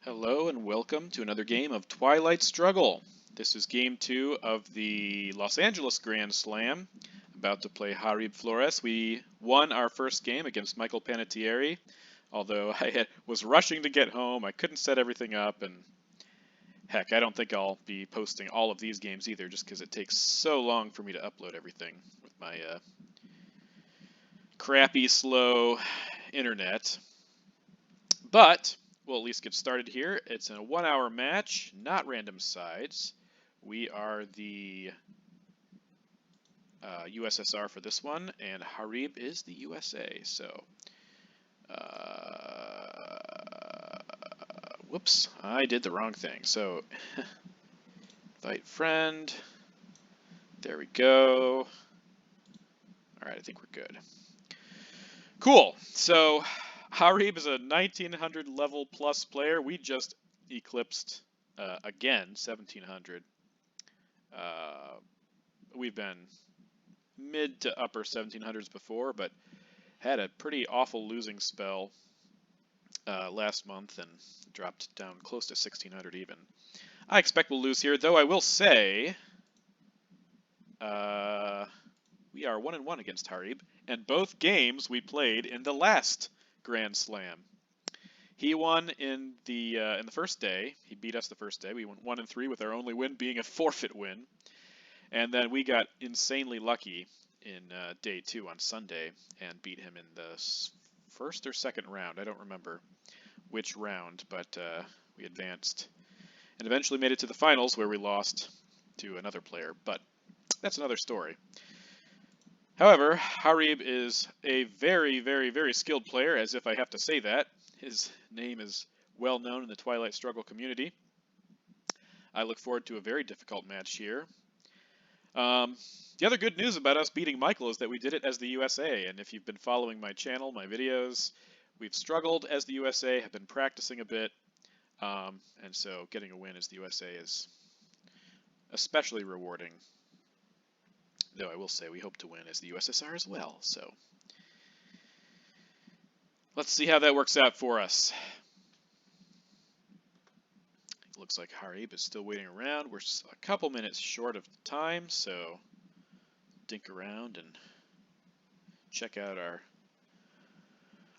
Hello and welcome to another game of Twilight Struggle. This is game 2 of the Los Angeles Grand Slam. About to play Jarib Flores. We won our first game against Michael Panettiere, although I was rushing to get home. I couldn't set everything up, and heck, I don't think I'll be posting all of these games either, just because it takes so long for me to upload everything with my crappy, slow internet. But we'll at least get started here. It's a 1-hour match, not random sides. We are the USSR for this one, and Jarib is the USA. So, whoops, I did the wrong thing. So, invite friend. There we go. All right, I think we're good. Cool. So, Jarib is a 1900 level plus player. We just eclipsed again 1700. We've been mid to upper 1700s before, but had a pretty awful losing spell last month and dropped down close to 1600 even. I expect we'll lose here, though I will say we are 1-1 against Jarib, and both games we played in the last Grand Slam. He won in the first day. He beat us the first day. We went 1-3 with our only win being a forfeit win. And then we got insanely lucky in day 2 on Sunday and beat him in the first or second round. I don't remember which round, but we advanced and eventually made it to the finals where we lost to another player. But that's another story. However, Jarib is a very, very, very skilled player, as if I have to say that. His name is well known in the Twilight Struggle community. I look forward to a very difficult match here. The other good news about us beating Michael is that we did it as the USA, and if you've been following my channel, my videos, we've struggled as the USA, have been practicing a bit, and so getting a win as the USA is especially rewarding. Though I will say we hope to win as the USSR as well, so let's see how that works out for us. It looks like Jarib is still waiting around. We're a couple minutes short of time, so dink around and check out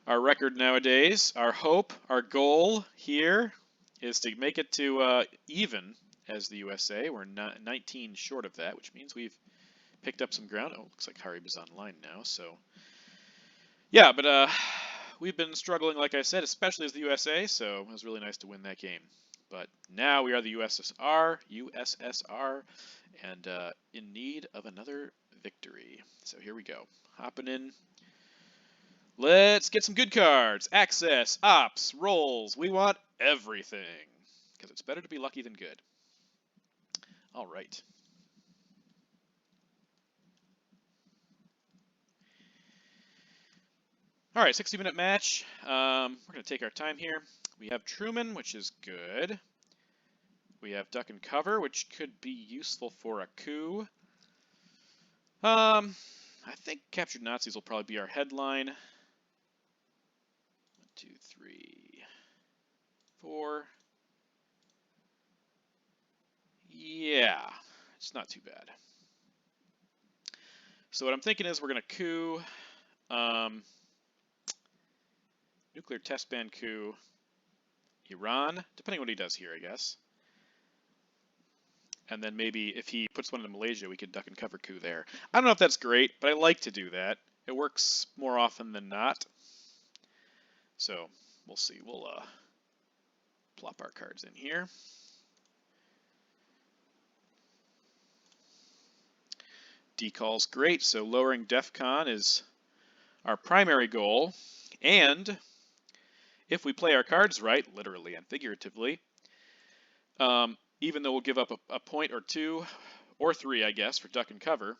our record nowadays. Our hope, our goal here is to make it to even as the USA. We're 19 short of that, which means we've picked up some ground. Oh, looks like Jarib is online now, so yeah, but we've been struggling, like I said, especially as the USA, so it was really nice to win that game. But now we are the USSR, and in need of another victory. So here we go. Hopping in. Let's get some good cards. Access, ops, rolls. We want everything. Because it's better to be lucky than good. All right. All right, 60-minute match. We're going to take our time here. We have Truman, which is good. We have Duck and Cover, which could be useful for a coup. I think Captured Nazis will probably be our headline. 1, 2, 3, 4. Yeah, it's not too bad. So what I'm thinking is we're going to coup. Nuclear test ban coup. Iran, depending on what he does here, I guess. And then maybe if he puts one into Malaysia, we could duck and cover coup there. I don't know if that's great, but I like to do that. It works more often than not. So we'll see. We'll plop our cards in here. Decal's great, so lowering DEFCON is our primary goal. And if we play our cards right, literally and figuratively, even though we'll give up a point or 2, or 3, I guess, for duck and cover,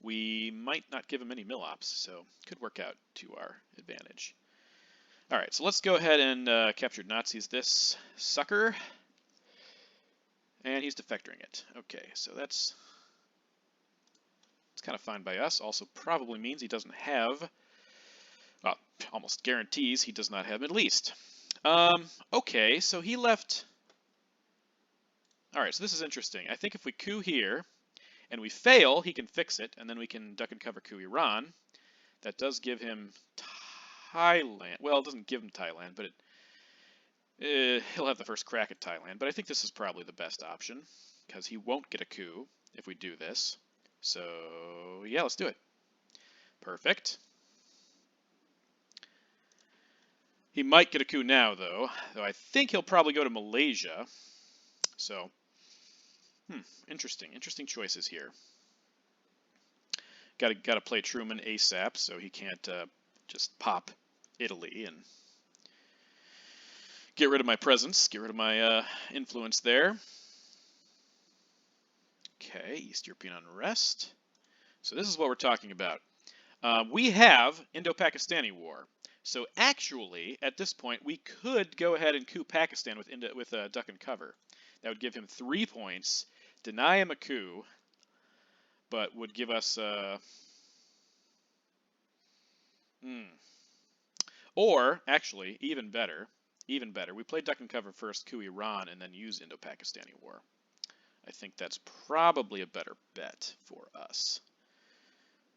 we might not give him any mill-ops, so could work out to our advantage. All right, so let's go ahead and capture Nazis this sucker. And he's defectoring it. Okay, so that's kind of fine by us. Also probably means he doesn't have, well, almost guarantees he does not have Middle East. Okay, so he left. All right, so this is interesting. I think if we coup here and we fail, he can fix it, and then we can duck and cover coup Iran. That does give him Thailand. Well, it doesn't give him Thailand, but he'll have the first crack at Thailand. But I think this is probably the best option because he won't get a coup if we do this. So yeah, let's do it. Perfect. He might get a coup now, though I think he'll probably go to Malaysia. So, interesting choices here. Got to play Truman ASAP, so he can't just pop Italy and get rid of my presence, get rid of my influence there. Okay, East European unrest. So this is what we're talking about. We have Indo-Pakistani War. So actually, at this point, we could go ahead and coup Pakistan with duck and cover. That would give him 3 points, deny him a coup, but would give us Or actually, even better, we play duck and cover first, coup Iran, and then use Indo-Pakistani War. I think that's probably a better bet for us.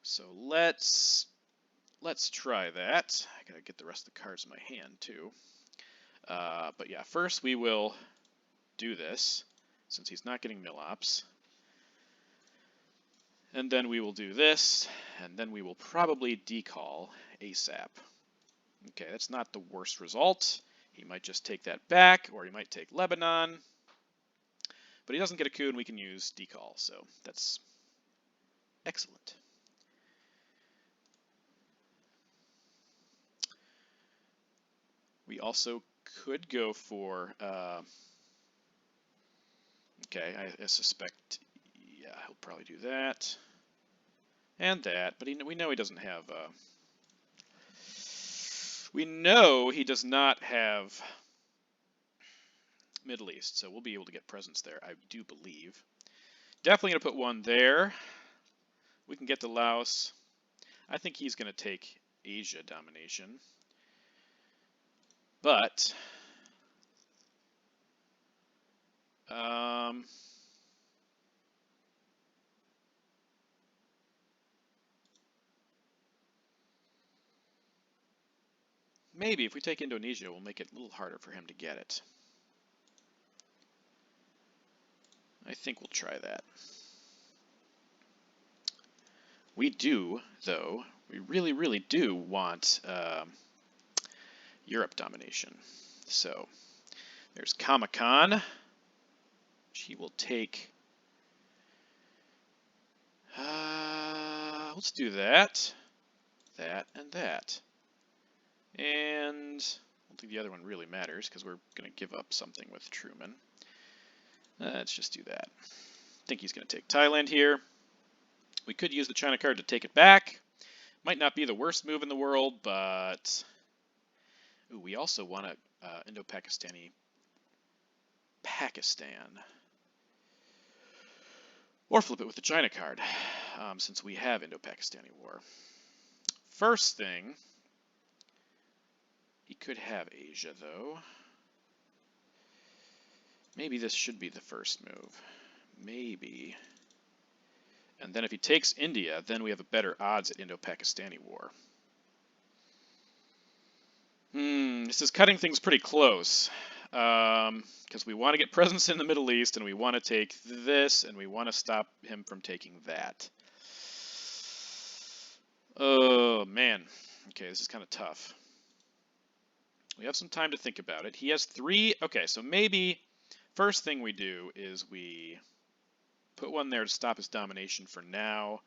So let's try that. I gotta get the rest of the cards in my hand too. But yeah, first we will do this since he's not getting mill-ops. And then we will do this, and then we will probably decall ASAP. Okay, that's not the worst result. He might just take that back, or he might take Lebanon. But he doesn't get a coup, and we can use decall, so that's excellent. We also could go for, okay, I suspect, yeah, he'll probably do that and that, but we know he doesn't have, we know he does not have Middle East, so we'll be able to get presence there, I do believe. Definitely going to put one there. We can get to Laos. I think he's going to take Asia domination. But maybe if we take Indonesia, we'll make it a little harder for him to get it. I think we'll try that. We do, though, we really do want Europe domination. So there's Kamakan. He will take. Let's do that, and that. And I don't think the other one really matters because we're going to give up something with Truman. Let's just do that. I think he's going to take Thailand here. We could use the China card to take it back. Might not be the worst move in the world, but ooh, we also want a Indo-Pakistani Pakistan. Or flip it with the China card, since we have Indo-Pakistani War. First thing, he could have Asia, though. Maybe this should be the first move. Maybe. And then if he takes India, then we have a better odds at Indo-Pakistani War. This is cutting things pretty close. Because we want to get presence in the Middle East, and we want to take this, and we want to stop him from taking that. Oh, man. Okay, this is kind of tough. We have some time to think about it. He has 3. Okay, so maybe first thing we do is we put one there to stop his domination for now.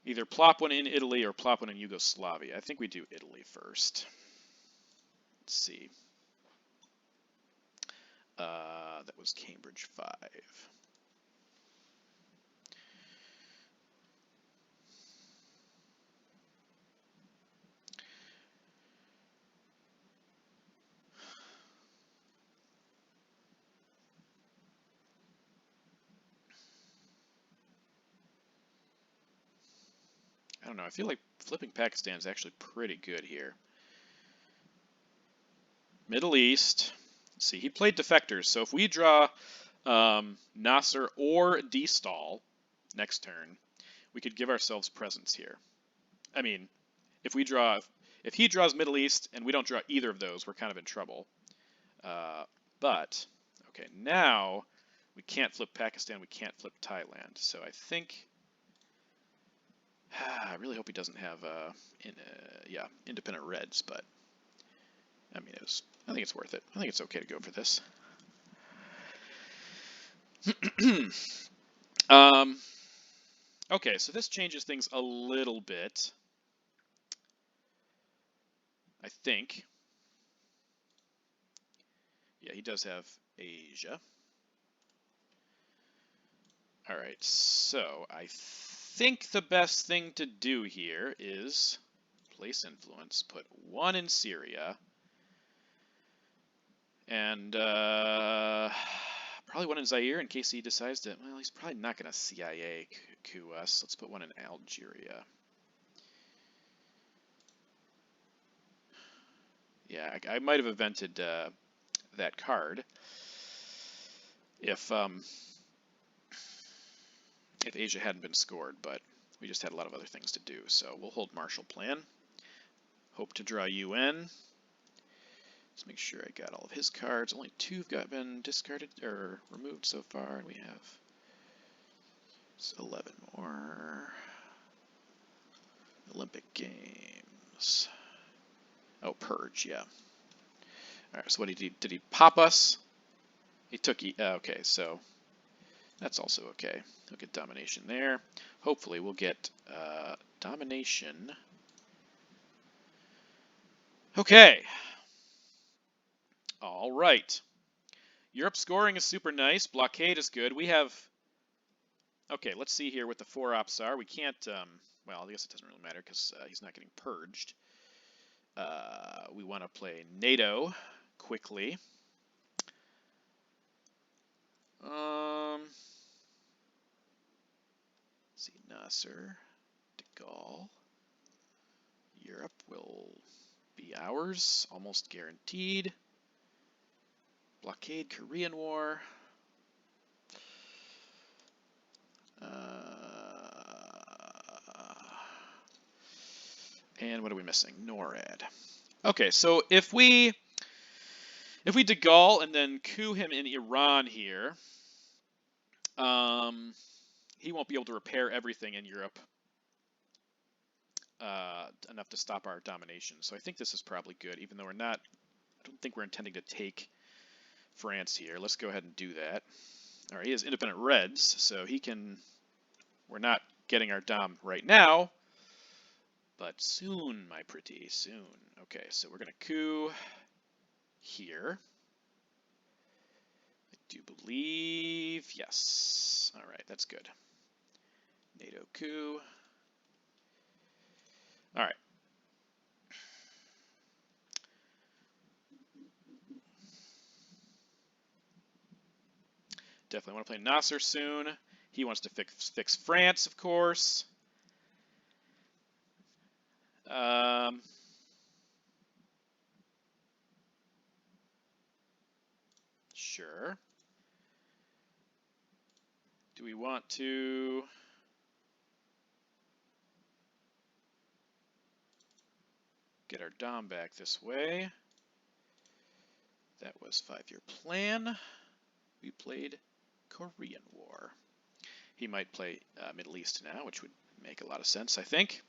Either plop one in Italy or plop one in Yugoslavia. I think we do Italy first. Let's see. That was Cambridge 5. I don't know. I feel like flipping Pakistan is actually pretty good here. Middle East. Let's see, he played defectors, so if we draw Nasser or D-stall next turn, we could give ourselves presents here. I mean, if he draws Middle East and we don't draw either of those, we're kind of in trouble. But, okay, now we can't flip Pakistan, we can't flip Thailand. So I think, I really hope he doesn't have, independent reds, but, I mean, I think it's worth it. I think it's okay to go for this. Okay, so this changes things a little bit, I think. Yeah, he does have Asia. All right, so I think the best thing to do here is place influence, put 1 in Syria, and probably 1 in Zaire in case he decides to, well, he's probably not going to CIA coup us. Let's put 1 in Algeria. Yeah, I might have invented that card if Asia hadn't been scored, but we just had a lot of other things to do. So we'll hold Marshall Plan. Hope to draw UN. Let's make sure I got all of his cards. Only 2 have been discarded or removed so far, and we have 11 more. Olympic Games. Oh, Purge, yeah. All right, so what did he pop us? He took, okay, so that's also okay. He'll get domination there. Hopefully we'll get domination. Okay. All right. Europe scoring is super nice. Blockade is good. We have, okay, let's see here what the 4 ops are. We can't, well, I guess it doesn't really matter because he's not getting purged. We want to play NATO quickly. Let's see, Nasser, de Gaulle. Europe will be ours, almost guaranteed. Blockade, Korean War. And what are we missing? NORAD. Okay, so if we de Gaulle and then coup him in Iran here, he won't be able to repair everything in Europe enough to stop our domination. So I think this is probably good, even though I don't think we're intending to take France here. Let's go ahead and do that. All right, he has independent reds, so he can, we're not getting our dom right now, but soon, my pretty, soon. Okay, so we're going to coup here. I do believe, yes. All right, that's good. NATO coup. All right. Definitely want to play Nasser soon. He wants to fix France, of course. Sure. Do we want to get our dom back this way? That was 5-year plan. We played Korean War. He might play Middle East now, which would make a lot of sense, I think.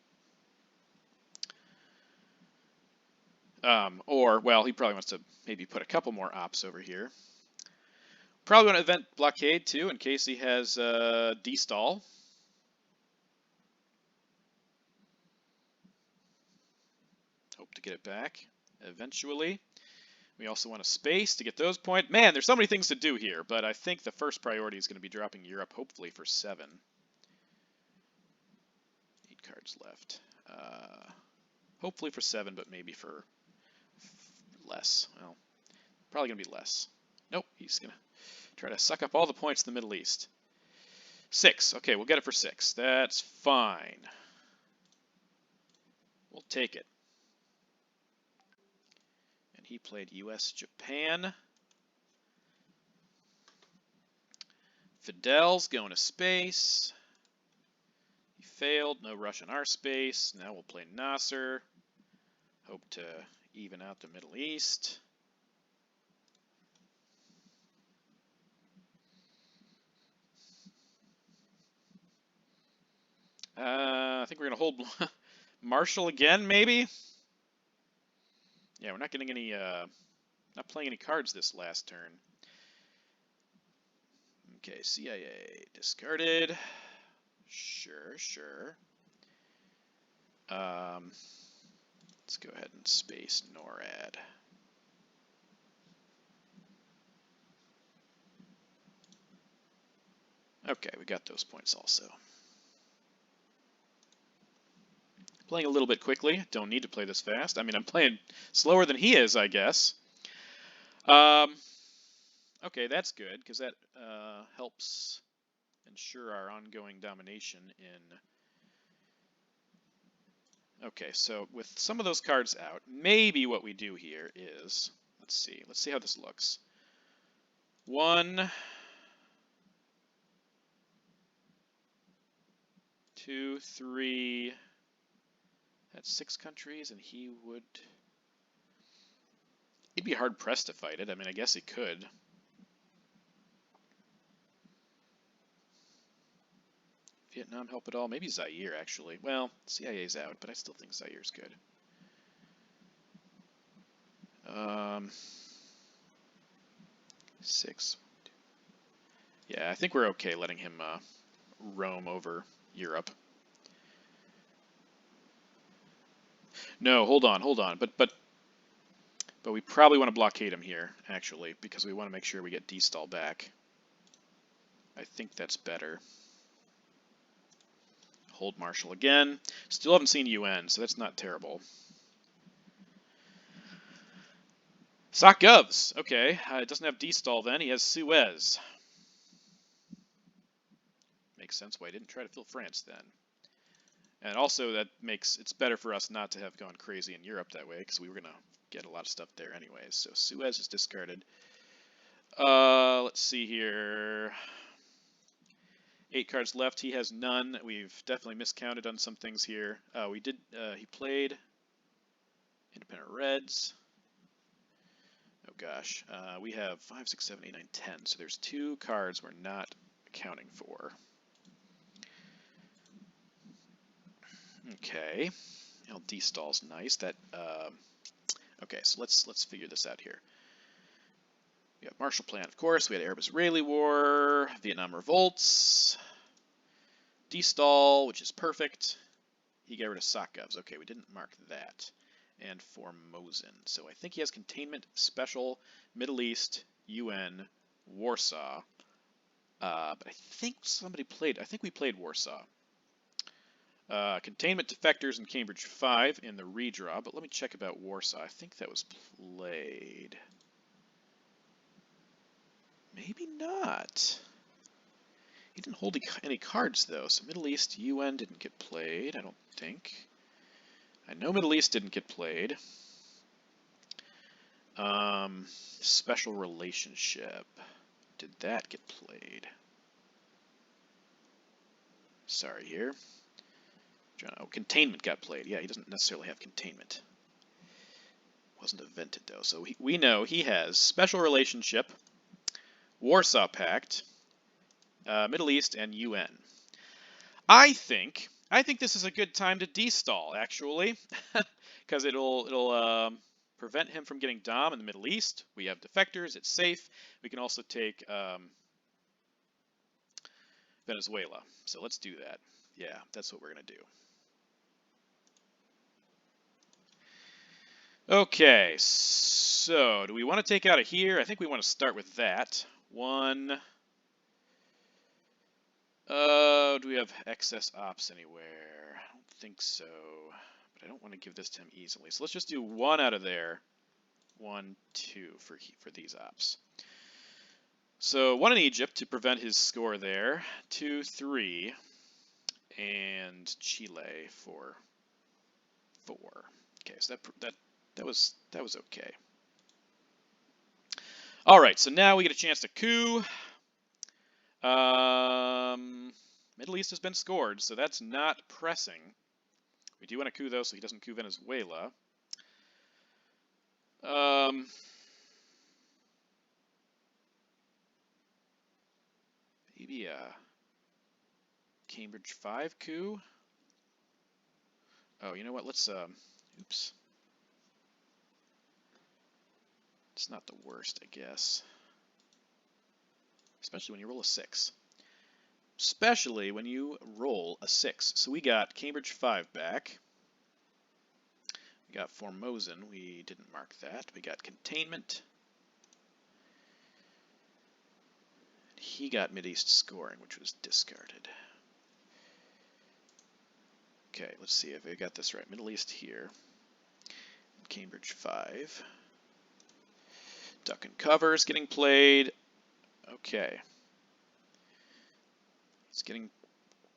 Or, well, he probably wants to maybe put a couple more ops over here. Probably want to event blockade too, in case he has D-stall. Hope to get it back eventually. We also want a space to get those points. Man, there's so many things to do here, but I think the first priority is going to be dropping Europe, hopefully for 7. 8 cards left. Hopefully for 7, but maybe for less. Well, probably going to be less. Nope, he's going to try to suck up all the points in the Middle East. 6. Okay, we'll get it for 6. That's fine. We'll take it. And And he played US Japan. Fidel's going to space. He failed. No rush in our space. Now we'll play Nasser. Hope to even out the Middle East. I think we're going to hold Marshall again, maybe? Yeah, we're not getting any, not playing any cards this last turn. Okay, CIA discarded. Sure. Let's go ahead and space NORAD. Okay, we got those points also. Playing a little bit quickly. Don't need to play this fast. I mean, I'm playing slower than he is, I guess. Okay, that's good, because that helps ensure our ongoing domination in... Okay, so with some of those cards out, maybe what we do here is... Let's see how this looks. 1, 2, 3... That's 6 countries, and he would... He'd be hard-pressed to fight it. I mean, I guess he could. Vietnam help at all? Maybe Zaire, actually. Well, CIA's out, but I still think Zaire's good. 6. Yeah, I think we're okay letting him roam over Europe. No, hold on. But we probably want to blockade him here, actually, because we want to make sure we get D-stall back. I think that's better. Hold Marshall again. Still haven't seen UN, so that's not terrible. Sock Govs. Okay, it doesn't have D-stall then. He has Suez. Makes sense why he didn't try to fill France then. And also that makes it's better for us not to have gone crazy in Europe that way, because we were going to get a lot of stuff there anyways. So Suez is discarded. Let's see here. 8 cards left. He has none. We've definitely miscounted on some things here. He played Independent Reds. Oh gosh. We have 5, 6, 7, 8, 9, 10. So there's 2 cards we're not accounting for. Okay. LD stall's nice. Okay, so let's figure this out here. We have Marshall Plan, of course. We had Arab-Israeli War, Vietnam revolts, D-stall, which is perfect. He got rid of Sokovs. Okay, we didn't mark that. And Formosan. So I think he has containment, special, Middle East, UN, Warsaw. But I think we played Warsaw. Containment, defectors, and Cambridge 5 in the redraw. But let me check about Warsaw. I think that was played. Maybe not. He didn't hold any cards, though. So Middle East, UN didn't get played, I don't think. I know Middle East didn't get played. Special relationship. Did that get played? Sorry here. Oh, containment got played. Yeah, he doesn't necessarily have containment. Wasn't evented, though. So we know he has special relationship, Warsaw Pact, Middle East, and UN. I think this is a good time to de-stall, actually, because it'll prevent him from getting Dom in the Middle East. We have defectors. It's safe. We can also take Venezuela. So let's do that. Yeah, that's what we're going to do. Okay, so do we want to take out of here? I think we want to start with that. 1. Do we have excess ops anywhere? I don't think so, but I don't want to give this to him easily. So let's just do 1 out of there. 1, 2 for these ops. So 1 in Egypt to prevent his score there. 2, 3, and Chile for 4. Okay, so that was okay. All right, so now we get a chance to coup. Middle East has been scored, so that's not pressing. We do want to coup, though, so he doesn't coup Venezuela. Maybe a Cambridge 5 coup. Oh, you know what? Let's, oops. It's not the worst, I guess. Especially when you roll a 6. Especially when you roll a 6. So we got Cambridge 5 back. We got Formosan. We didn't mark that. We got Containment. He got Mideast Scoring, which was discarded. Okay, let's see if I got this right. Middle East here. Cambridge 5. Duck and Cover is getting played. Okay. He's getting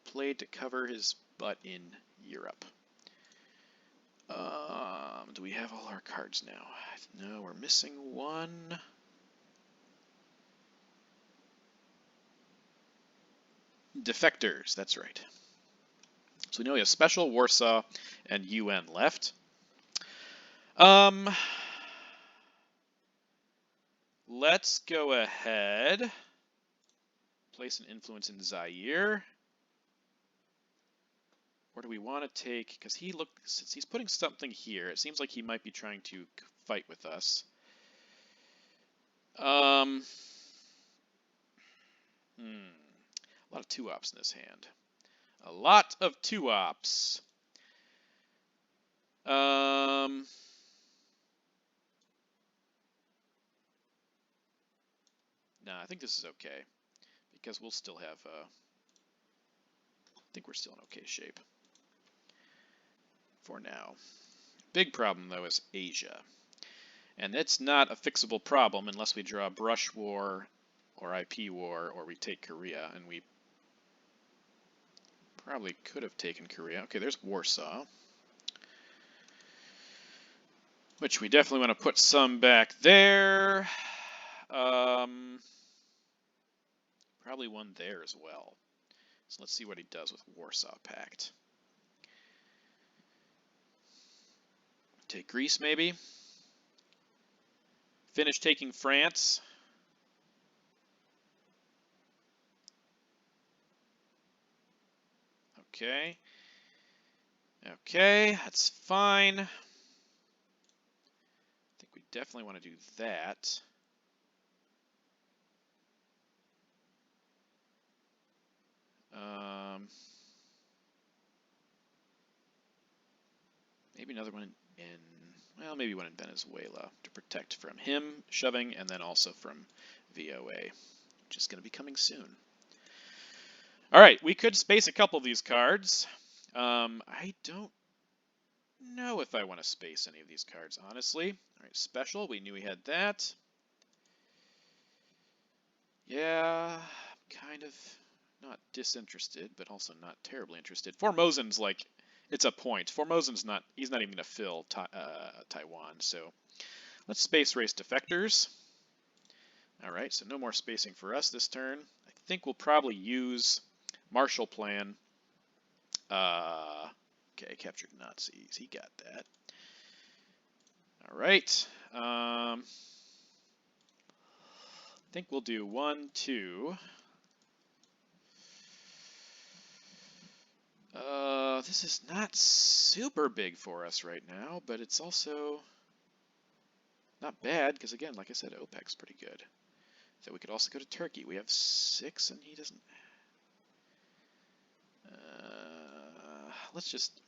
played to cover his butt in Europe. Do we have all our cards now? No, we're missing one. Defectors, that's right. So we know we have Special, Warsaw, and UN left. Let's go ahead. Place an influence in Zaire. Or do we want to take, because since he's putting something here, it seems like he might be trying to fight with us. A lot of 2-ops in this hand. A lot of 2-ops. No, I think this is okay. Because we'll still have, I think we're still in okay shape. For now. Big problem, though, is Asia. And it's not a fixable problem unless we draw Brush War or IP War or we take Korea, and we probably could have taken Korea. Okay, there's Warsaw. Which we definitely want to put some back there. Probably one there as well. So let's see what he does with Warsaw Pact. Take Greece, maybe. Finish taking France. Okay. Okay, that's fine. I think we definitely want to do that. Maybe another one well, maybe one in Venezuela to protect from him shoving and then also from VOA, which is going to be coming soon. All right, we could space a couple of these cards. I don't know if I want to space any of these cards, honestly. All right, Special, we knew we had that. Yeah, kind of not disinterested, but also not terribly interested. Formosan's like, it's a point. Formosan's not, he's not even going to fill Taiwan, so let's space race Defectors. All right, so no more spacing for us this turn. I think we'll probably use Marshall Plan. Okay, captured Nazis, he got that. All right. I think we'll do 1, 2. This is not super big for us right now, but it's also not bad because, again, like I said, OPEC's pretty good. So we could also go to Turkey. We have 6, and he doesn't. Let's just.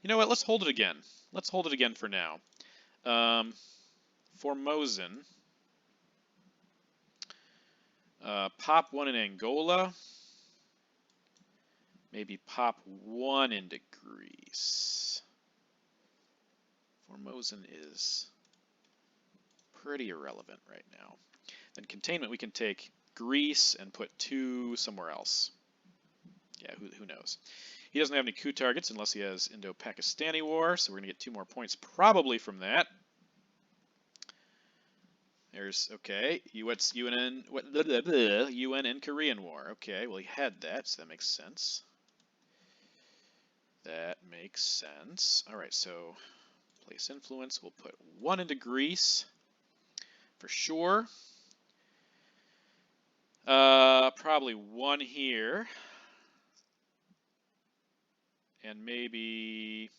You know what? Let's hold it again. Let's hold it again for now. Formosan. Pop 1 in Angola. Maybe pop 1 into Greece. Formosan is pretty irrelevant right now. Then Containment, we can take Greece and put 2 somewhere else. Yeah, who knows? He doesn't have any coup targets unless he has Indo-Pakistani War, so we're going to get 2 more points probably from that. There's, okay, UN and Korean War. Okay, well, he had that, so that makes sense. That makes sense. All right, so place influence. We'll put 1 into Greece for sure. Probably 1 here. And maybe,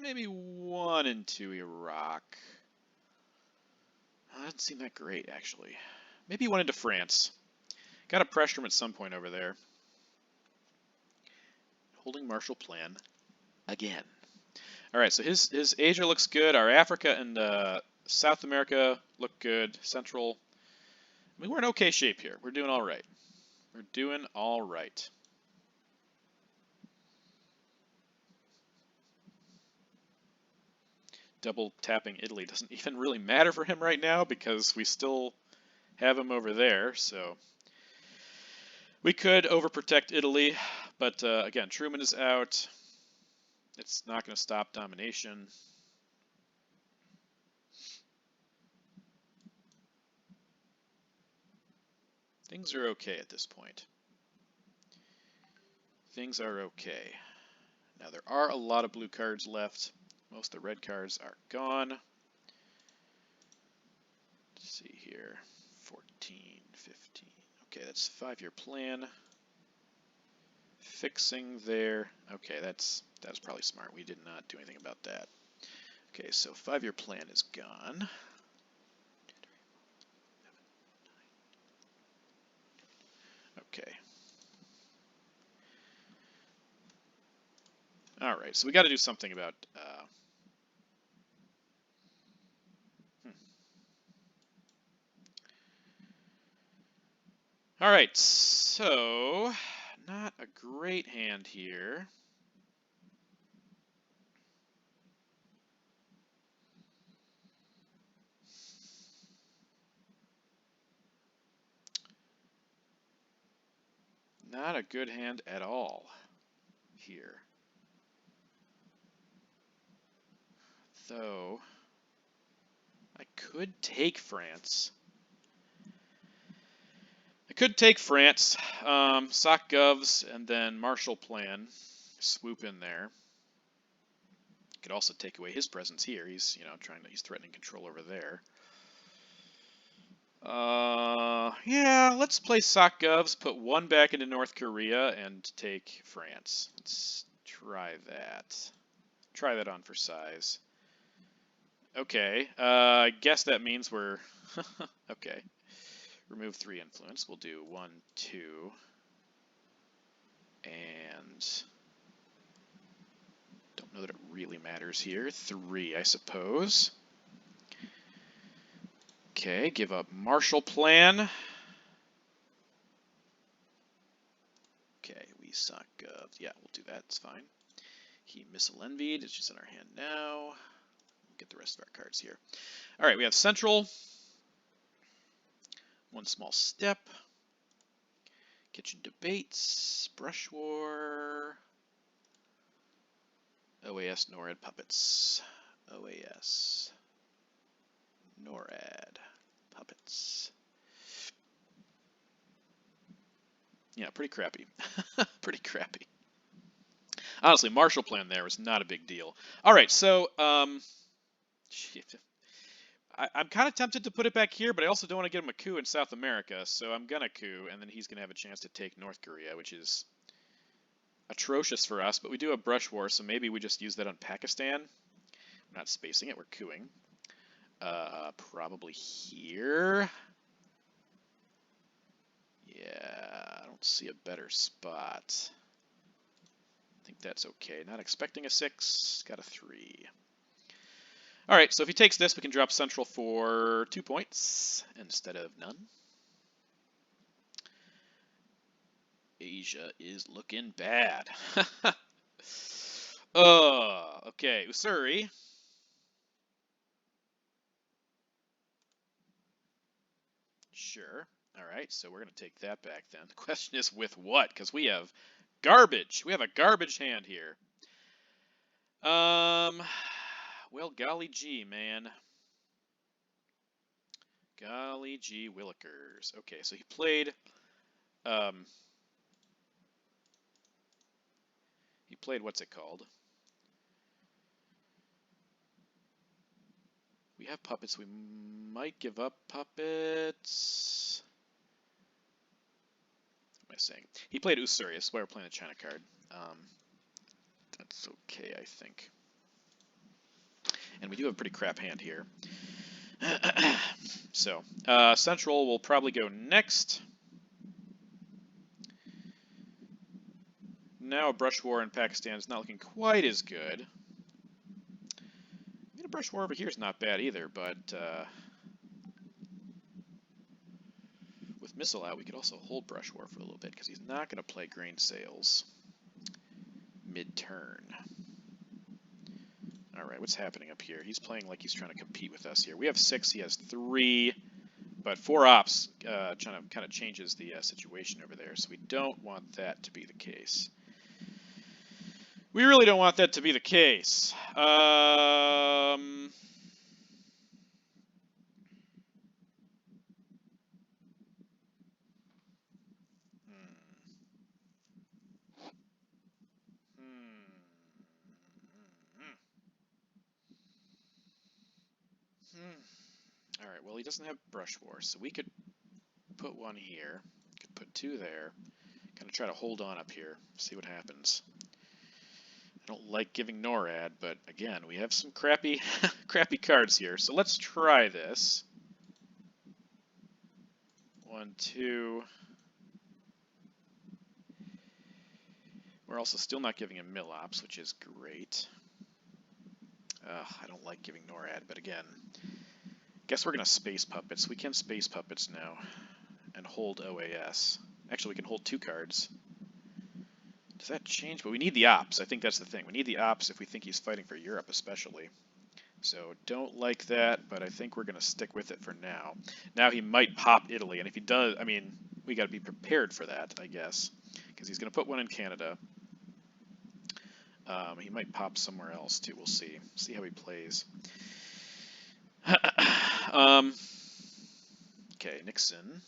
maybe 1 into Iraq. That doesn't seem that great, actually. Maybe 1 into France. Got to pressure him at some point over there. Holding Marshall Plan again. All right, so his Asia looks good. Our Africa and South America look good. Central. I mean, we're in okay shape here. We're doing all right. We're doing all right. Double tapping Italy doesn't even really matter for him right now because we still have him over there. So we could overprotect Italy, but again, Truman is out. It's not going to stop domination. Things are okay at this point. Things are okay. Now there are a lot of blue cards left. Most of the red cards are gone. Let's see here. 14, 15. Okay, that's 5-year plan. Fixing there. Okay, that's probably smart. We did not do anything about that. Okay, so 5-year plan is gone. Okay. All right, so we got to do something about. All right, so not a great hand here. Not a good hand at all here. Though I could take France. I could take France, sock govs, and then Marshall Plan, swoop in there. Could also take away his presence here. He's he's threatening control over there. Yeah, let's play sock govs, put 1 back into North Korea, and take France. Let's try that. Try that on for size. Okay, I guess that means we're okay. Remove 3 influence. We'll do 1, 2, and don't know that it really matters here. 3, I suppose. Okay, give up Marshall Plan. Okay, we suck. Yeah, we'll do that. It's fine. He missile envied. It's just in our hand now. We'll get the rest of our cards here. All right, we have Central. 1 small step. Kitchen debates. Brush war. OAS NORAD puppets. OAS NORAD puppets. Yeah, pretty crappy. Pretty crappy. Honestly, Marshall Plan there was not a big deal. All right, so I'm kind of tempted to put it back here, but I also don't want to get him a coup in South America, so I'm gonna coup, and then he's gonna have a chance to take North Korea, which is atrocious for us. But we do have brush war, so maybe we just use that on Pakistan. We're not spacing it; we're coupping. Probably here. Yeah, I don't see a better spot. I think that's okay. Not expecting a 6, got a 3. All right, so if he takes this, we can drop Central for 2 points instead of none. Asia is looking bad. Okay, Usuri. Sure. All right, so we're going to take that back then. The question is with what? Because we have garbage. We have a garbage hand here. Well, golly gee, man. Golly gee willikers. Okay, so he played, what's it called? We have puppets. We might give up puppets. What am I saying? He played Usurious, why we're playing the China card. That's okay, I think. And we do have a pretty crap hand here. So, Central will probably go next. Now a brush war in Pakistan is not looking quite as good. A brush war over here is not bad either, but with missile out, we could also hold brush war for a little bit because he's not going to play grain sales mid-turn. All right, what's happening up here? He's playing like he's trying to compete with us here. We have 6, he has 3, but 4 ops kind of changes the situation over there, so we don't want that to be the case. We really don't want that to be the case. All right, well, he doesn't have brush war, so we could put 1 here, could put 2 there, kind of try to hold on up here, see what happens. I don't like giving NORAD, but again, we have some crappy crappy cards here, so let's try this. 1, 2. We're also still not giving him mill-ops, which is great. I don't like giving NORAD, but again, guess we're going to space puppets. We can space puppets now and hold OAS. Actually, we can hold 2 cards. Does that change? But we need the ops. I think that's the thing. We need the ops if we think he's fighting for Europe, especially. So don't like that, but I think we're going to stick with it for now. Now he might pop Italy, and if he does, I mean, we got to be prepared for that, I guess, because he's going to put 1 in Canada. He might pop somewhere else too. We'll see. See how he plays. Okay, Nixon.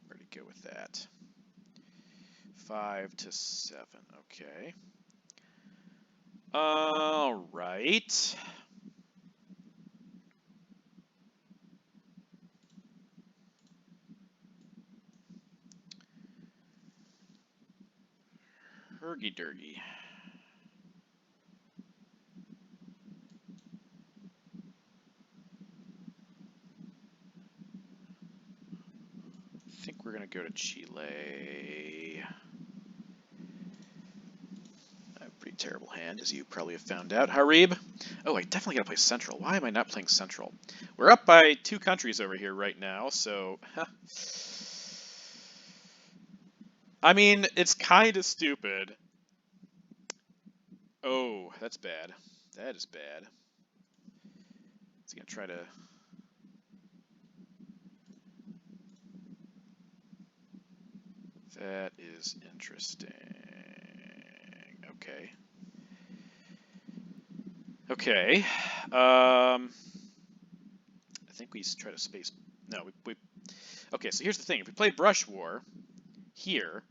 Where to go with that? 5 to 7. Okay. All right. Hergy-durgy. I think we're going to go to Chile. A pretty terrible hand, as you probably have found out. Jarib. Oh, I definitely got to play Central. Why am I not playing Central? We're up by 2 countries over here right now, so... I mean, it's kind of stupid. Oh, that's bad. That is bad. It's going to try to... That is interesting. Okay. Okay. I think we try to space... No, we... Okay, so here's the thing. If we play Brush War here,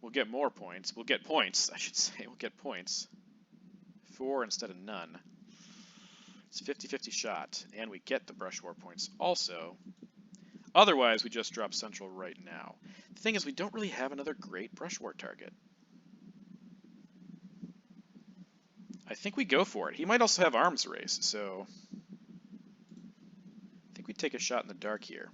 we'll get more points. We'll get points, I should say. We'll get points. 4 instead of none. It's a 50-50 shot, and we get the Brush War points also. Otherwise, we just drop Central right now. The thing is, we don't really have another great Brush War target. I think we go for it. He might also have Arms Race, so... I think we take a shot in the dark here.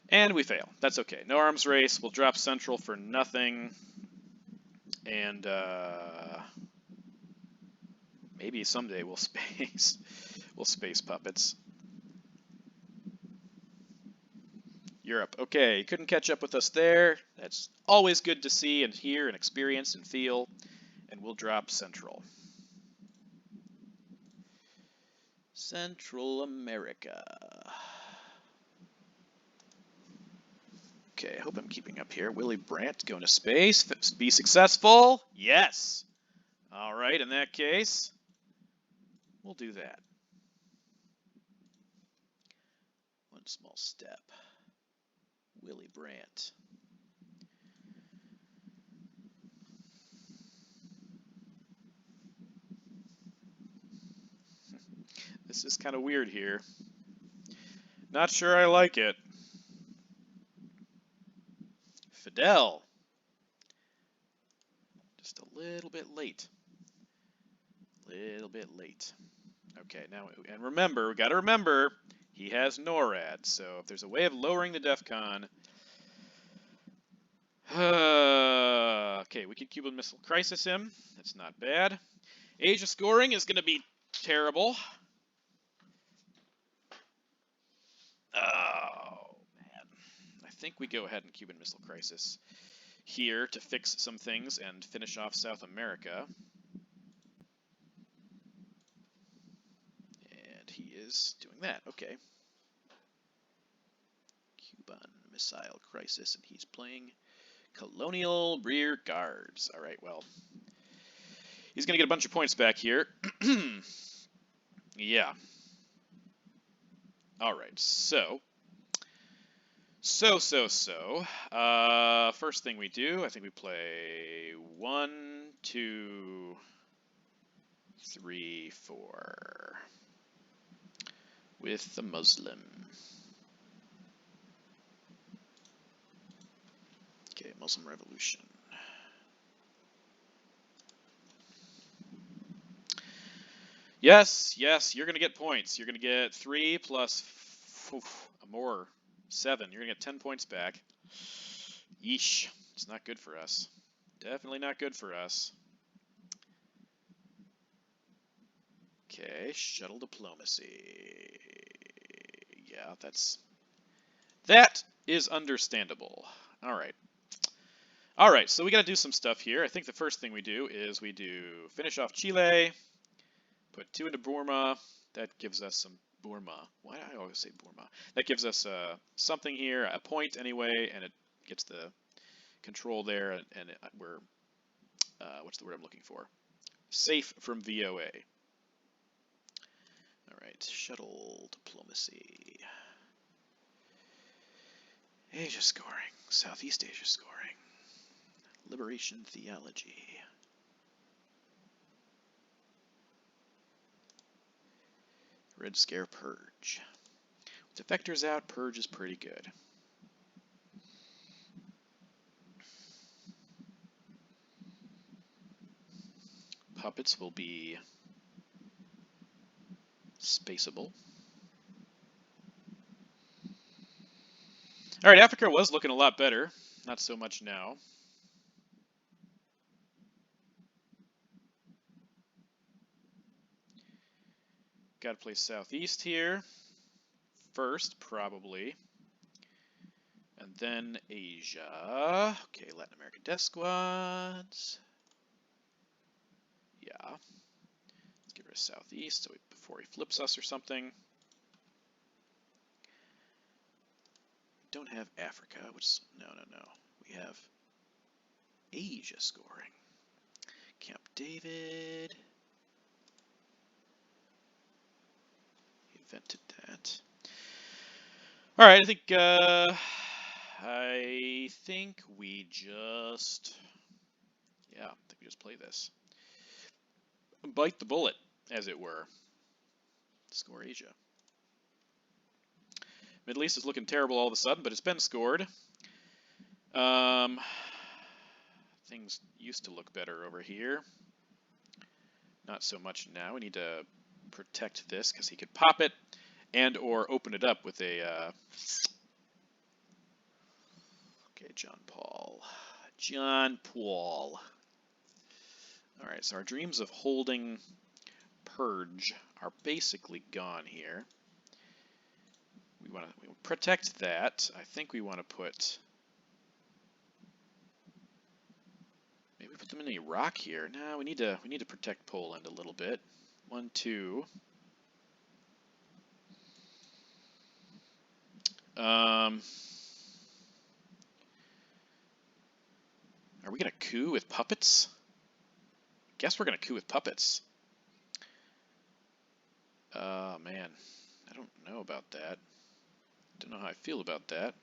And we fail. That's okay. No Arms Race. We'll drop Central for nothing. And maybe someday we'll space puppets. Europe. Okay, couldn't catch up with us there. That's always good to see and hear and experience and feel. And we'll drop Central. Central America. Okay, I hope I'm keeping up here. Willy Brandt going to space. Be successful. Yes. All right, in that case, we'll do that. One small step. Willy Brandt. This is kind of weird here. Not sure I like it. Fidel. Just a little bit late. Little bit late. Okay, now, and remember, we got to remember, he has NORAD, so if there's a way of lowering the DEFCON... okay, we could Cuban Missile Crisis him. That's not bad. Asia scoring is going to be terrible. Oh, man. I think we go ahead and Cuban Missile Crisis here to fix some things and finish off South America. And he is doing that. Okay. Cuban Missile Crisis, and he's playing Colonial Rear Guards. All right, well, he's going to get a bunch of points back here. Yeah. All right, so. First thing we do, I think we play 1, 2, 3, 4 with the Muslim. Okay, Muslim Revolution. Yes, you're going to get points. You're going to get 3 plus more, 7. You're going to get 10 points back. Yeesh. It's not good for us. Definitely not good for us. Okay, shuttle diplomacy. Yeah, that is understandable. All right, so we got to do some stuff here. I think the first thing we do is we do finish off Chile, put 2 into Burma. That gives us some Burma. Why do I always say Burma? That gives us something here, a point anyway, and it gets the control there, and we're, what's the word I'm looking for? Safe from VOA. All right, shuttle diplomacy. Asia scoring, Southeast Asia scoring. Liberation theology. Red Scare Purge. With defectors out, Purge is pretty good. Puppets will be spaceable. All right, Africa was looking a lot better. Not so much now. Got to play Southeast here first, probably. And then Asia. Okay, Latin American Death Squads. Yeah. Let's get rid of Southeast so before he flips us or something. We don't have Africa, which, no. We have Asia scoring. Camp David. He invented that. All right, I think we just, play this. Bite the bullet, as it were. Score Asia. Middle East is looking terrible all of a sudden, but it's been scored. Things used to look better over here. Not so much now. We need to protect this because he could pop it and or open it up with a... Okay, John Paul. All right, so our dreams of holding Purge are basically gone here. We want to protect that. I think we want to put... Maybe put them in Iraq here. No, we need to protect Poland a little bit. 1, 2. Are we gonna coup with puppets? Guess we're gonna coup with puppets. Man, I don't know about that. Don't know how I feel about that.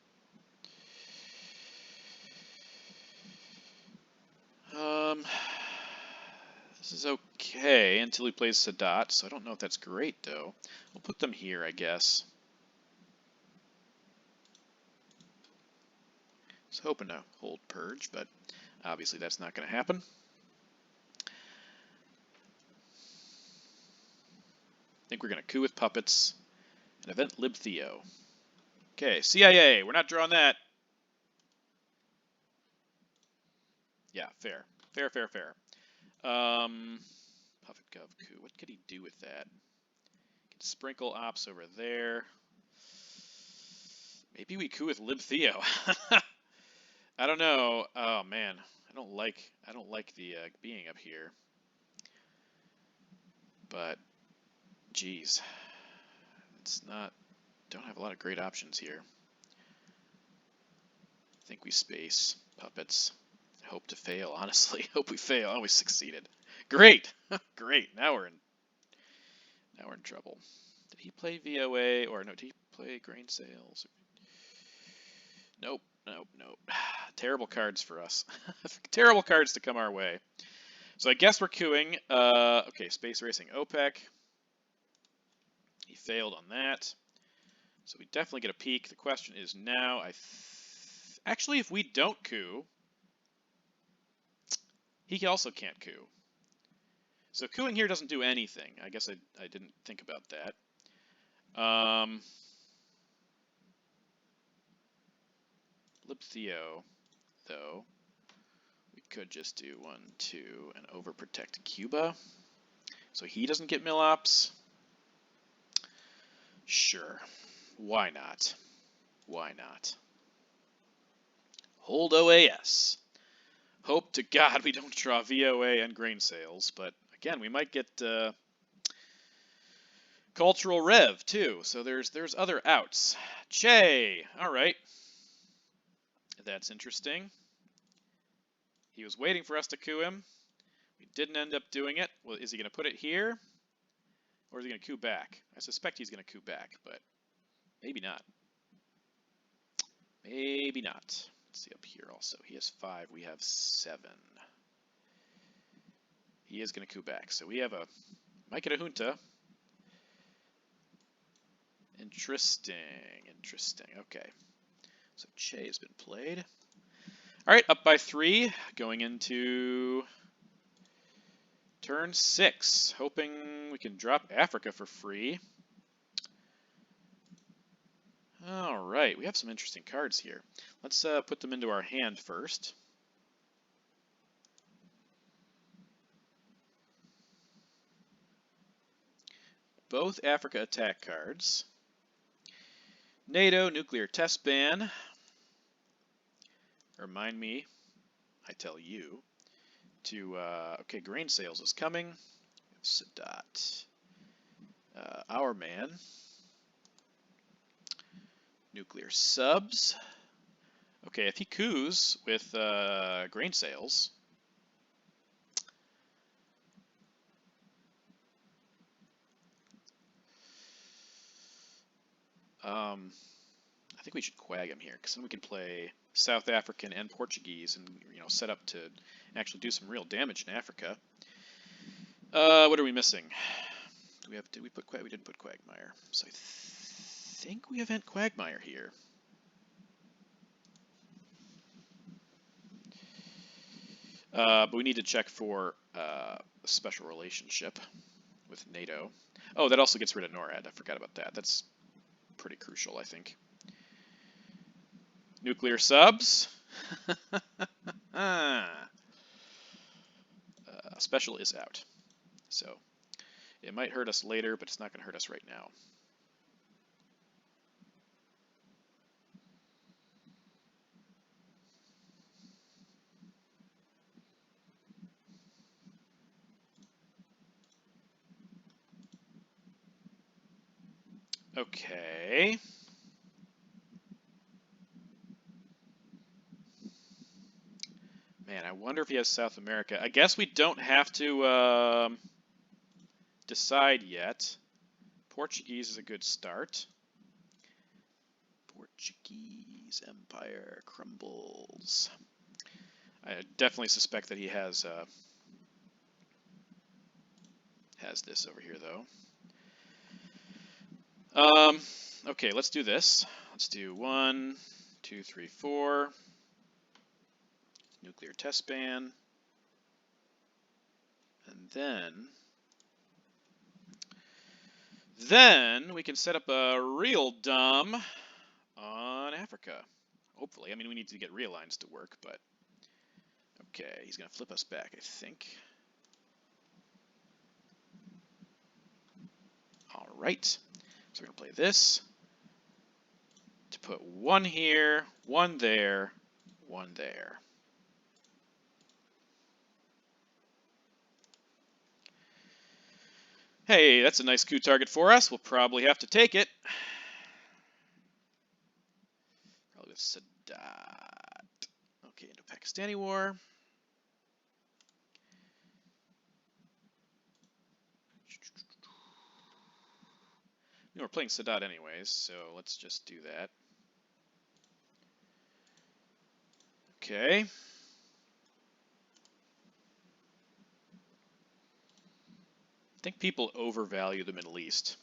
This is okay until he plays Sadat, so I don't know if that's great, though. We'll put them here, I guess. I was hoping to hold Purge, but obviously that's not going to happen. I think we're going to coup with puppets and event Lib Theo. Okay, CIA, we're not drawing that. Yeah, fair. Fair. Puppet Gov coup. What could he do with that? Could sprinkle ops over there. Maybe we coup with Lib Theo. I don't know. Oh man, I don't like the being up here. But geez, it's not. Don't have a lot of great options here. I think we space puppets. Hope to fail. Honestly, hope we fail. Oh, we succeeded. Great, great. Now we're in trouble. Did he play VOA or no? Did he play grain sales? Nope. Terrible cards for us. Terrible cards to come our way. So I guess we're queuing. Okay, space racing OPEC. He failed on that. So we definitely get a peak. The question is now, actually, if we don't coup, he also can't coup. So cooing here doesn't do anything. I guess I didn't think about that. Lib Theo, though, we could just do 1, 2, and overprotect Cuba. So he doesn't get mill ops. Sure. Why not? Why not? Hold OAS. Hope to God we don't draw VOA and grain sales, but again, we might get cultural rev too. So there's other outs. Che, all right, that's interesting. He was waiting for us to coup him. We didn't end up doing it. Well, is he going to put it here, or is he going to coup back? I suspect he's going to coup back, but maybe not. Maybe not. Let's see up here also. He has 5. We have 7. He is going to coup back. So we have a might get a junta. Interesting. Okay. So Che has been played. All right, up by 3, going into turn 6. Hoping we can drop Africa for free. All right, we have some interesting cards here. Let's put them into our hand first. Both Africa attack cards. NATO nuclear test ban. Remind me, I tell you, to, okay, grain sales is coming. Sadat. Our man. Nuclear subs. Okay, if he coups with grain sales, I think we should quag him here, because then we can play South African and Portuguese and set up to actually do some real damage in Africa. What are we missing? Did we put we didn't put Quagmire. So I think we event Quagmire here. But we need to check for a special relationship with NATO. Oh, that also gets rid of NORAD. I forgot about that. That's pretty crucial, I think. Nuclear subs. Special is out. So it might hurt us later, but it's not going to hurt us right now. Okay. wonder if he has South America. I guess we don't have to decide yet. Portuguese is a good start. Portuguese Empire crumbles. I definitely suspect that he has this over here, though. Okay, let's do this. Let's do 1, 2, 3, 4. Nuclear test ban. And then we can set up a real dom on Africa. Hopefully. I mean, we need to get realigned to work, but okay, he's going to flip us back, I think. All right. So we're going to play this to put 1 here, 1 there, 1 there. Hey, that's a nice coup target for us. We'll probably have to take it. Probably with Sadat. Okay, Indo-Pakistani War. We're playing Sadat anyways, so let's just do that. Okay. I think people overvalue the Middle East.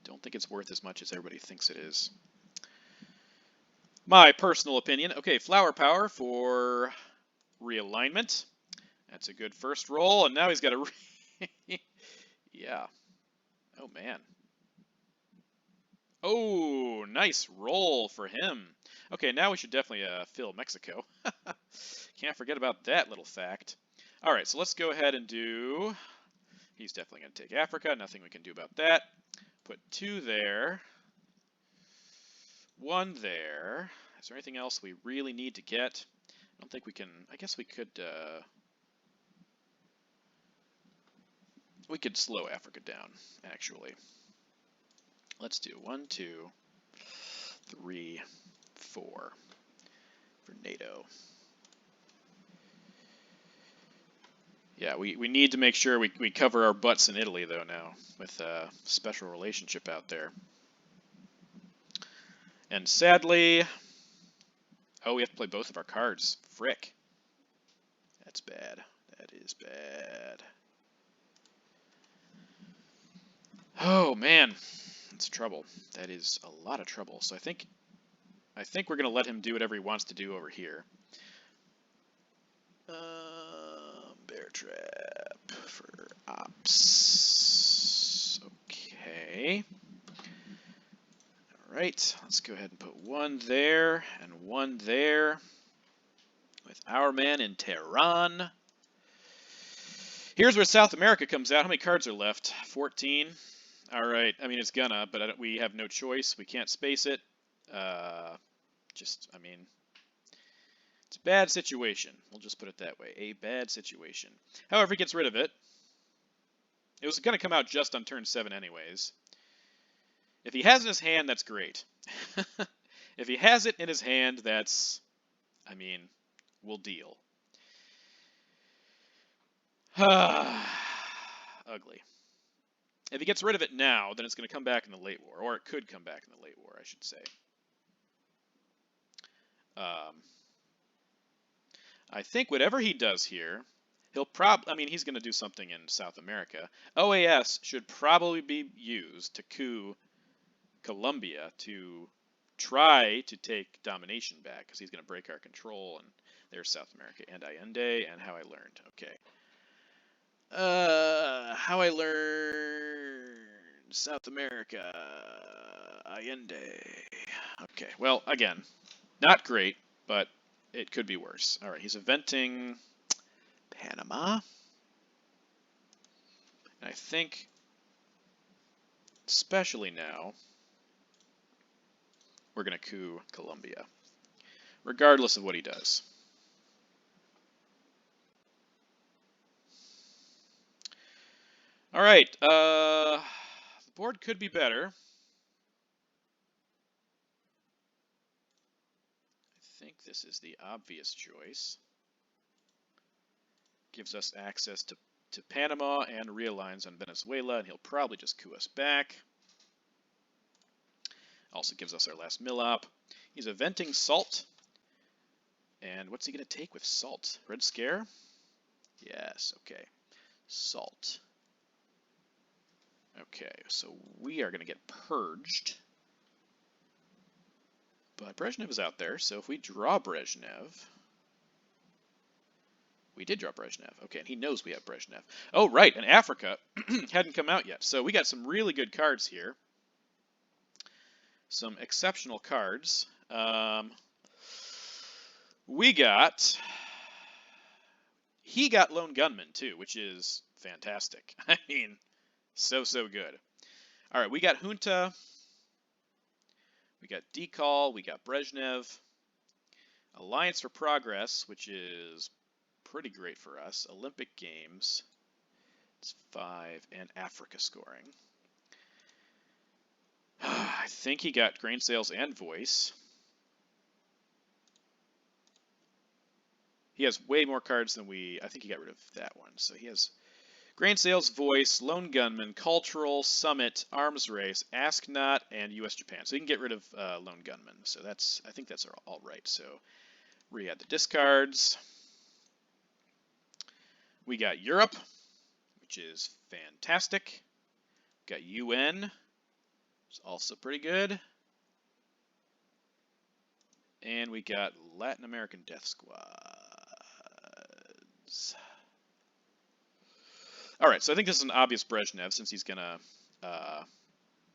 Don't think it's worth as much as everybody thinks it is. My personal opinion. Okay, flower power for realignment. That's a good first roll, and now he's got a... yeah. Oh, man. Oh, nice roll for him. Okay, now we should definitely fill Mexico. Can't forget about that little fact. All right, so let's go ahead and do... He's definitely going to take Africa. Nothing we can do about that. Put 2 there. 1 there. Is there anything else we really need to get? I don't think we can... I guess we could slow Africa down, actually. Let's do 1, 2, 3, 4 for NATO. Yeah, we need to make sure we cover our butts in Italy, though, now, with a special relationship out there. And sadly... Oh, we have to play both of our cards. Frick. That's bad. That is bad. Oh, man. That's trouble. That is a lot of trouble. So I think we're going to let him do whatever he wants to do over here. Bear trap for ops. Okay. All right. Let's go ahead and put 1 there and 1 there with our man in Tehran. Here's where South America comes out. How many cards are left? 14. All right. I mean, it's gonna, but we have no choice. We can't space it. I mean, it's a bad situation. We'll just put it that way. A bad situation. However, he gets rid of it. It was going to come out just on turn 7 anyways. If he has it in his hand, that's great. If he has it in his hand, that's... I mean, we'll deal. Ugly. If he gets rid of it now, then it's going to come back in the late war. Or it could come back in the late war, I should say. I think whatever he does here, he'll he's going to do something in South America. OAS should probably be used to coup Colombia to try to take domination back, because he's going to break our control, and there's South America and Allende, and how I learned. Okay. How I learned South America, Allende. Okay, well, again, not great, but it could be worse. All right, he's eventing Panama. And I think, especially now, we're going to coup Colombia, regardless of what he does. All right, the board could be better. I think this is the obvious choice. Gives us access to Panama and realigns on Venezuela, and he'll probably just coup us back. Also gives us our last mill op. He's eventing salt. And what's he going to take with salt? Red Scare? Yes, okay. Salt. Okay, so we are going to get purged. But Brezhnev is out there, so if we draw Brezhnev... We did draw Brezhnev. Okay, and he knows we have Brezhnev. Oh, right, and Africa hadn't come out yet. So we got some really good cards here. Some exceptional cards. He got Lone Gunman, too, which is fantastic. I mean, so good. All right, we got Junta. We got Decall. We got Brezhnev. Alliance for Progress, which is pretty great for us. Olympic Games. It's 5. And Africa scoring. I think he got Grain Sales and Voice. He has way more cards than I think he got rid of that one. So he has Grain Sales, Voice, Lone Gunman, Cultural, Summit, Arms Race, Ask Not, and U.S. Japan. So he can get rid of Lone Gunman. So I think that's all right. So re-add the discards. We got Europe, which is fantastic. We got UN, it's also pretty good. And we got Latin American Death Squads. All right, so I think this is an obvious Brezhnev since he's gonna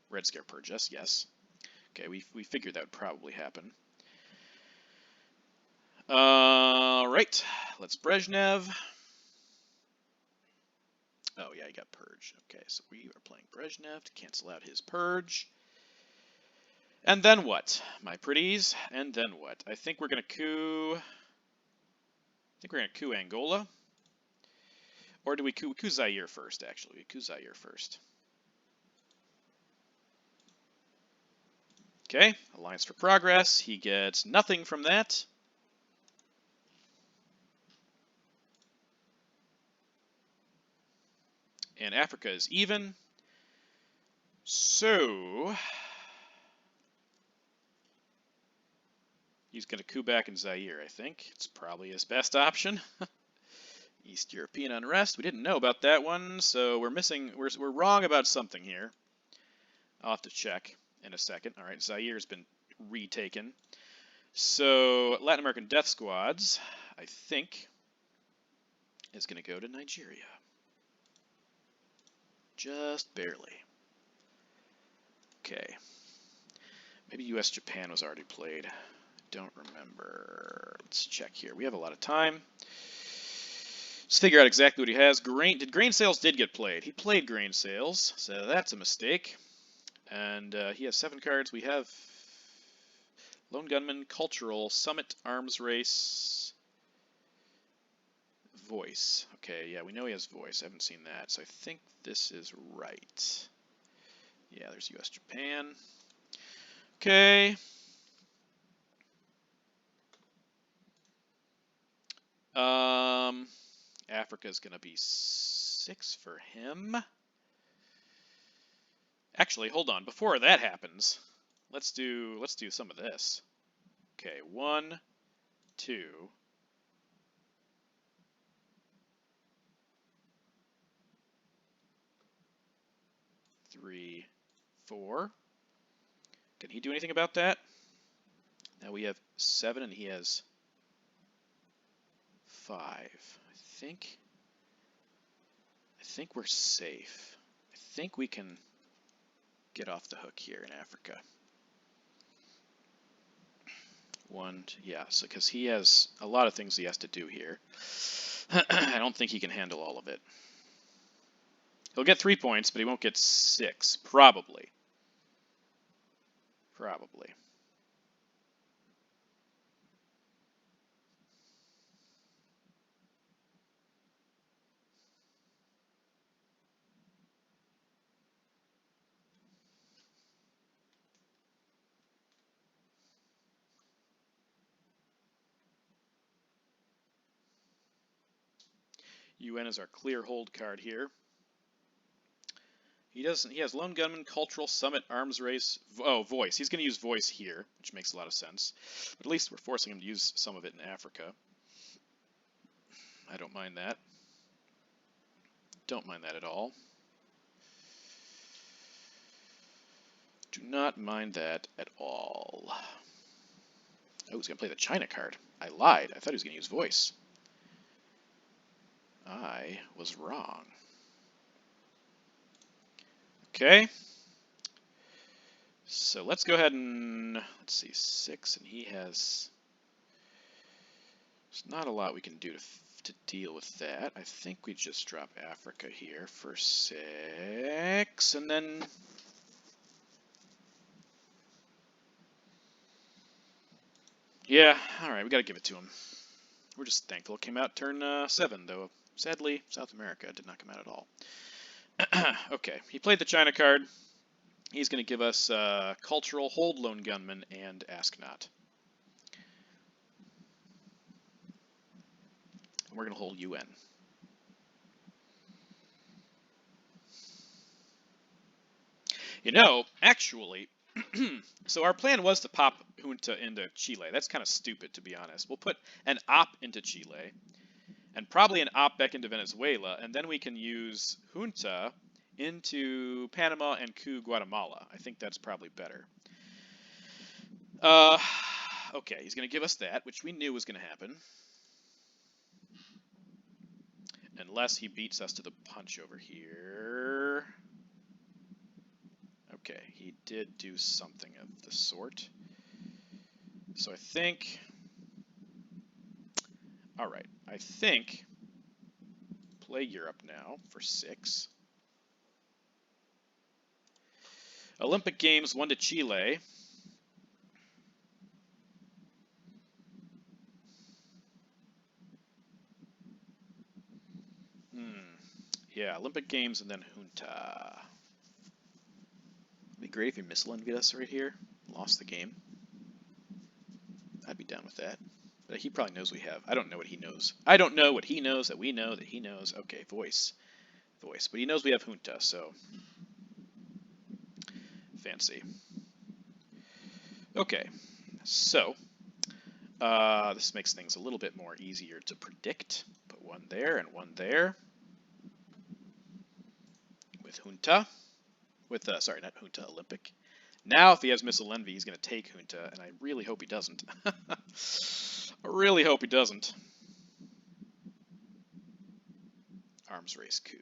Red Scare purge us. Yes. Okay, we figured that would probably happen. All right, let's Brezhnev. Oh yeah, he got purged. Okay, so we are playing Brezhnev to cancel out his purge. And then what, my pretties? And then what? I think we're gonna coup. Angola. Or do we coup Zaire first? Actually, we coup Zaire first. Okay, Alliance for Progress. He gets nothing from that. And Africa is even. So he's going to coup back in Zaire, I think. It's probably his best option. East European unrest. We didn't know about that one, so we're wrong about something here. I'll have to check in a second. All right, Zaire's been retaken. So Latin American Death Squads, I think, is going to go to Nigeria. Just barely. Okay. Maybe U.S. Japan was already played. Don't remember. Let's check here. We have a lot of time. Let's figure out exactly what he has. Grain Sales did get played. He played Grain Sales, so that's a mistake. And he has 7 cards. We have Lone Gunman, Cultural, Summit, Arms Race, Voice. Okay, yeah, we know he has Voice. I haven't seen that, so I think this is right. Yeah, there's U.S. Japan. Okay. Africa is going to be 6 for him. Actually, hold on. Before that happens, let's do some of this. Okay, 1, 2. 3, 4. Can he do anything about that? Now we have 7 and he has 5. I think we're safe. I think we can get off the hook here in Africa. Yeah, so because he has a lot of things he has to do here. I don't think he can handle all of it. He'll get 3 points, but he won't get 6, probably. Probably. UN is our clear hold card here. He doesn't. He has Lone Gunman, Cultural Summit, Arms Race. Oh, Voice. He's going to use Voice here, which makes a lot of sense. But at least we're forcing him to use some of it in Africa. I don't mind that. Don't mind that at all. Do not mind that at all. Oh, he's going to play the China card. I lied. I thought he was going to use Voice. I was wrong. Okay. So let's go ahead and, let's see, 6, and he has, there's not a lot we can do to deal with that. I think we just drop Africa here for 6, and then, yeah, alright, we gotta give it to him. We're just thankful it came out turn 7, though sadly, South America did not come out at all. Okay, he played the China card. He's going to give us Cultural, Hold Lone Gunman, and Ask Not. And we're going to hold UN. You know, actually, so our plan was to pop Junta into Chile. That's kind of stupid, to be honest. We'll put an op into Chile, and probably an op back into Venezuela, and then we can use Junta into Panama and coup Guatemala. I think that's probably better. Okay, he's going to give us that, which we knew was going to happen. Unless he beats us to the punch over here. Okay, he did do something of the sort. So I think... Alright, I think... Play Europe now for 6. Olympic Games 1 to Chile. Yeah, Olympic Games and then Junta. It'd be great if he missile-envied us right here. Lost the game. I'd be down with that. But he probably knows we have. I don't know what he knows. I don't know what he knows that we know that he knows. Okay, Voice. Voice. But he knows we have Junta, so... Fancy. Okay, so... this makes things a little bit more easier to predict. Put one there and one there. With Junta. With, sorry, not Junta, Olympic. Now, if he has Missile Envy, he's going to take Junta, and I really hope he doesn't. I really hope he doesn't. Arms Race Coup.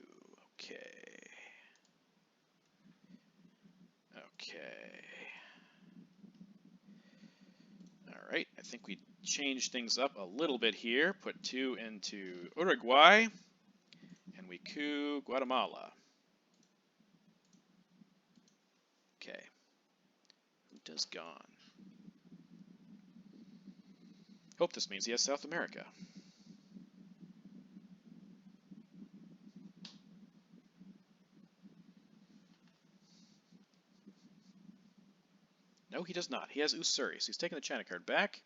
Okay. Okay. Alright, I think we changed things up a little bit here. Put 2 into Uruguay, and we coup Guatemala. Okay. Junta's gone. Hope this means he has South America. No, he does not. He has Ussuri, so he's taking the China card back,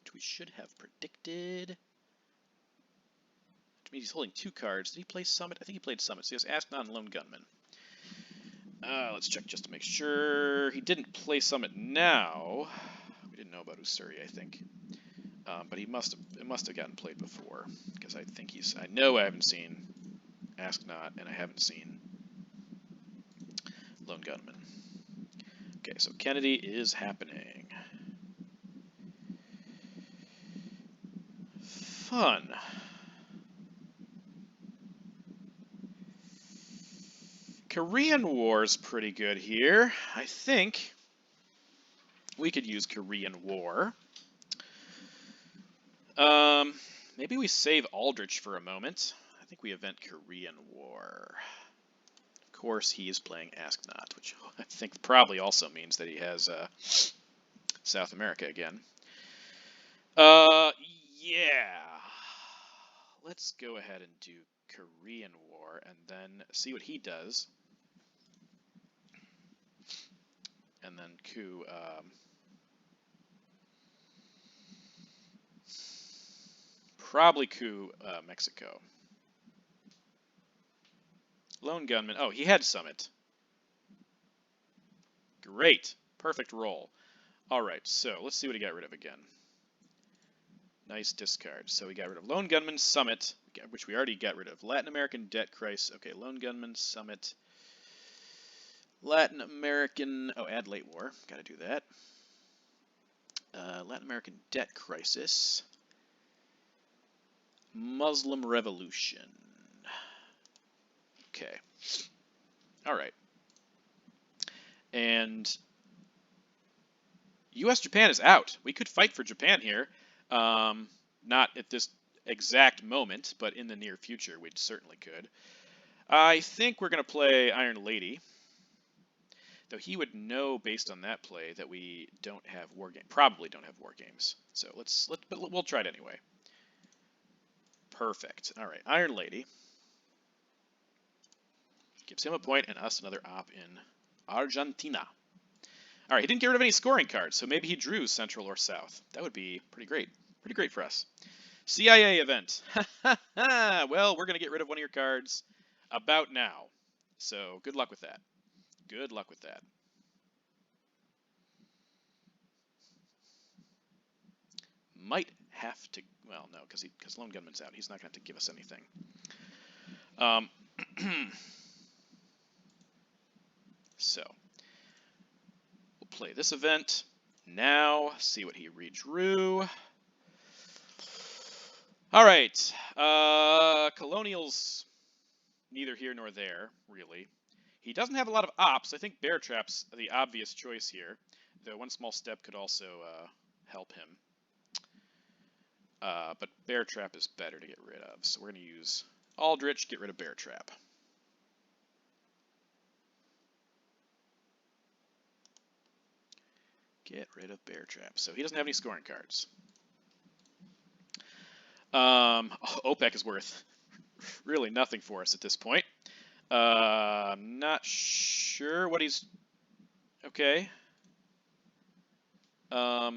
which we should have predicted. Which means he's holding 2 cards. Did he play Summit? I think he played Summit, so he has Ask Not and Lone Gunman. Let's check just to make sure. He didn't play Summit now. We didn't know about Ussuri, I think. But it must have gotten played before, because I think he's... I know I haven't seen Ask Not, and I haven't seen Lone Gunman. Okay, so Kennedy is happening. Fun. Korean War's pretty good here. I think we could use Korean War. Maybe we save Aldrich for a moment. I think we event Korean War. Of course, he is playing Ask Not, which I think probably also means that he has South America again. Yeah. Let's go ahead and do Korean War and then see what he does. And then coup... probably coup Mexico. Lone gunman. Oh, he had summit. Great. Perfect roll. All right, so let's see what he got rid of again. Nice discard. So we got rid of Lone Gunman, Summit, which we already got rid of. Latin American Debt Crisis. Okay, Lone Gunman, Summit. Latin American... Oh, add Late War. Got to do that. Latin American Debt Crisis. Muslim Revolution. Okay. All right. And U.S.-Japan is out. We could fight for Japan here. Not at this exact moment, but in the near future, we certainly could. I think we're going to play Iron Lady. Though he would know based on that play that we don't have war games. Probably don't have war games. So but we'll try it anyway. Perfect. All right, Iron Lady. Gives him a point and us another op in Argentina. All right, he didn't get rid of any scoring cards, so maybe he drew Central or South. That would be pretty great. Pretty great for us. CIA event. Well, we're going to get rid of one of your cards about now. So good luck with that. Good luck with that. Might have to... Well, no, because Lone Gunman's out. He's not going to have to give us anything. So, we'll play this event now, see what he redrew. All right, Colonial's neither here nor there, really. He doesn't have a lot of ops. I think Bear Trap's the obvious choice here, though one small step could also help him. But Bear Trap is better to get rid of, so we're going to use Aldrich, get rid of Bear Trap. Get rid of Bear Trap. So he doesn't have any scoring cards. OPEC is worth really nothing for us at this point. Not sure what he's... Okay. All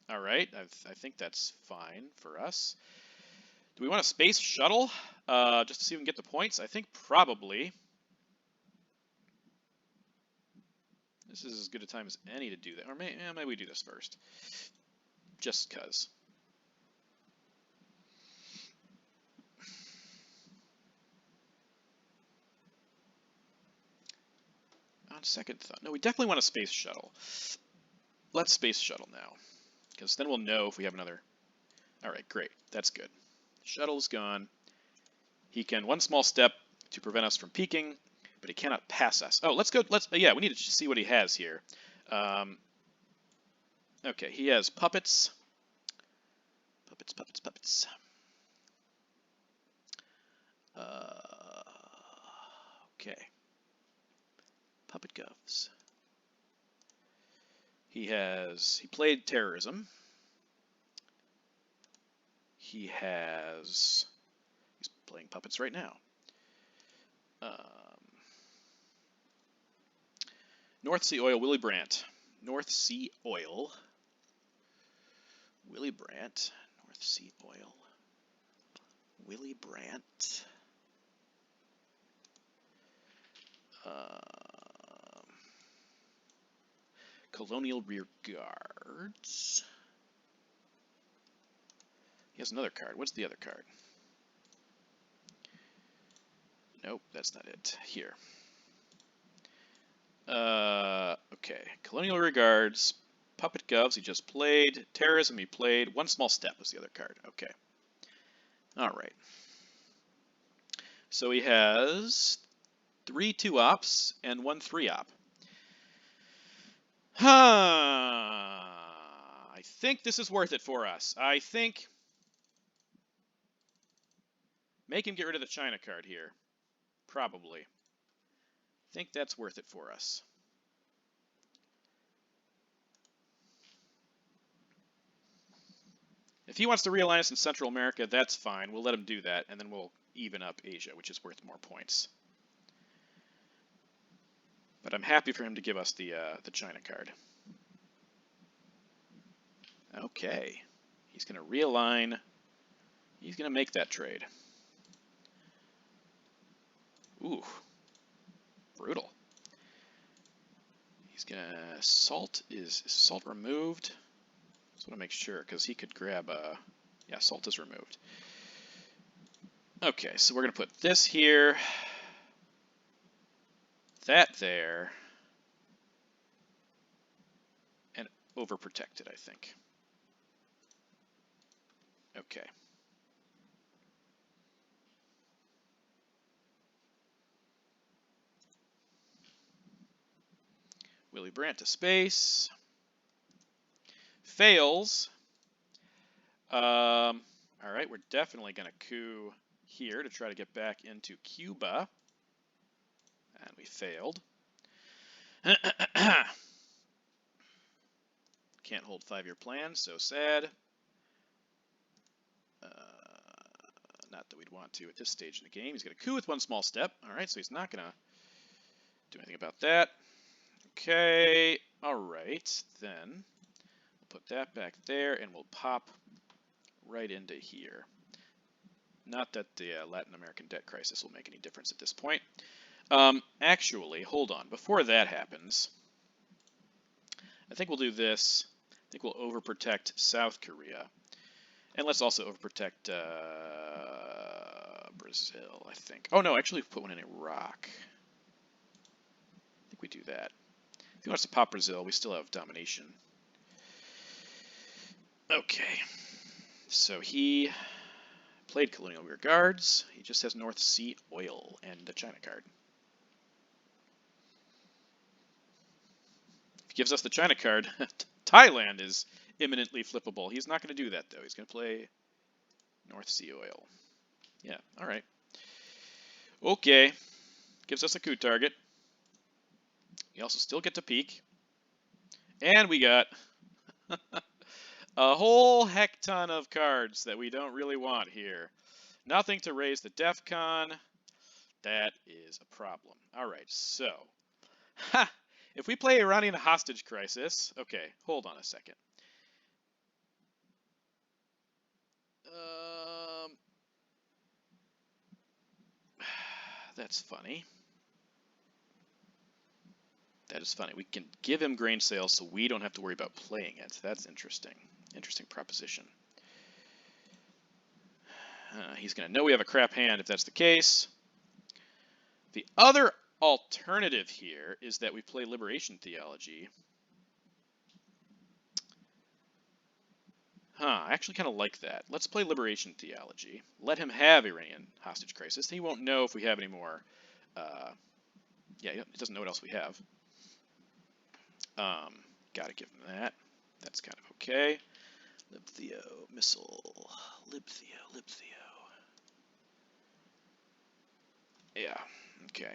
right. I think that's fine for us. Do we want a space shuttle just to see if we can get the points? I think probably. This is as good a time as any to do that. Or maybe we do this first. Just because. On second thought. No, we definitely want a space shuttle. Let's space shuttle now. Because then we'll know if we have another. Alright, great. That's good. Shuttle's gone. He can one small step to prevent us from peeking, but he cannot pass us. Oh, let's go. Yeah, we need to see what he has here. Okay, he has puppets. Puppets. Okay. Puppet govs. He played terrorism. He's playing puppets right now. North Sea Oil, Willy Brandt. North Sea Oil. Willy Brandt. North Sea Oil. Willy Brandt. Colonial Rear Guards. He has another card. What's the other card? Nope, that's not it. Here. Okay. Colonial Regards. Puppet Govs, he just played. Terrorism, he played. One Small Step was the other card. Okay. Alright. So he has 3 2-ops and 1 3-op. I think this is worth it for us. I think... Make him get rid of the China card here. Probably. I think that's worth it for us. If he wants to realign us in Central America, that's fine. We'll let him do that, and then we'll even up Asia, which is worth more points. But I'm happy for him to give us the China card. Okay. He's going to realign. He's going to make that trade. Ooh, brutal. He's gonna salt. Is salt removed? Just want to make sure because he could grab yeah, salt is removed. Okay, so we're gonna put this here, that there, and overprotect it, I think. Okay. Willy Brandt to space. Fails. All right, we're definitely going to coup here to try to get back into Cuba. And we failed. Can't hold 5-year plan, so sad. Not that we'd want to at this stage in the game. He's going to coup with 1 small step. All right, so he's not going to do anything about that. Okay, all right, then we'll put that back there, and we'll pop right into here. Not that the Latin American debt crisis will make any difference at this point. Actually, hold on. Before that happens, I think we'll do this. I think we'll overprotect South Korea. And let's also overprotect Brazil, I think. Oh, no, actually put one in Iraq. I think we do that. If he wants to pop Brazil, we still have domination. Okay. So he played colonial rear guards. He just has North Sea oil and a China card. If he gives us the China card, Thailand is imminently flippable. He's not going to do that, though. He's going to play North Sea oil. Yeah, all right. Okay. Gives us a coup target. We also still get to peak. And we got a whole heck ton of cards that we don't really want here. Nothing to raise the DEFCON. That is a problem. All right, so if we play Iranian hostage crisis, okay, hold on a second. That's funny. That is funny. We can give him grain sales so we don't have to worry about playing it. That's interesting. Interesting proposition. He's going to know we have a crap hand if that's the case. The other alternative here is that we play Liberation Theology. I actually kind of like that. Let's play Liberation Theology. Let him have Iranian hostage crisis. He won't know if we have any more. Yeah, he doesn't know what else we have. Gotta give him that. That's kind of okay. Libtheo, missile. Libtheo. Yeah, okay.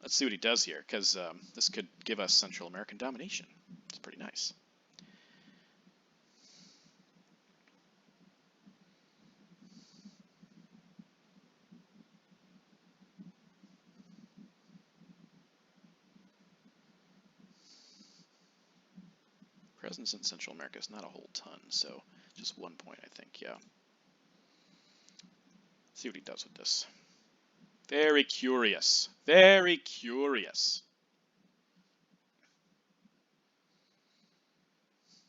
Let's see what he does here, because this could give us Central American domination. It's pretty nice. Presence in Central America is not a whole ton, so just 1 point, I think, yeah. Let's see what he does with this. Very curious. Very curious.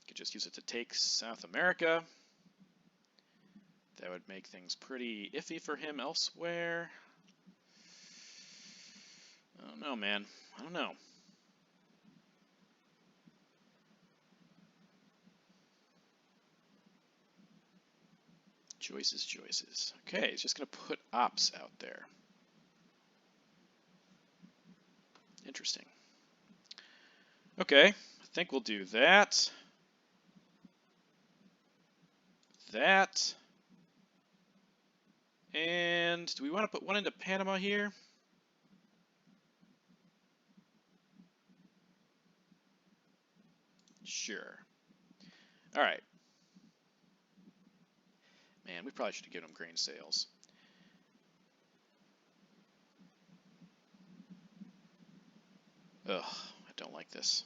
Could just use it to take South America. That would make things pretty iffy for him elsewhere. I don't know, man. I don't know. Choices. Okay, he's just going to put ops out there. Interesting. Okay, I think we'll do that. That. And do we want to put one into Panama here? Sure. All right. Man, we probably should have given him grain sales. Ugh, I don't like this.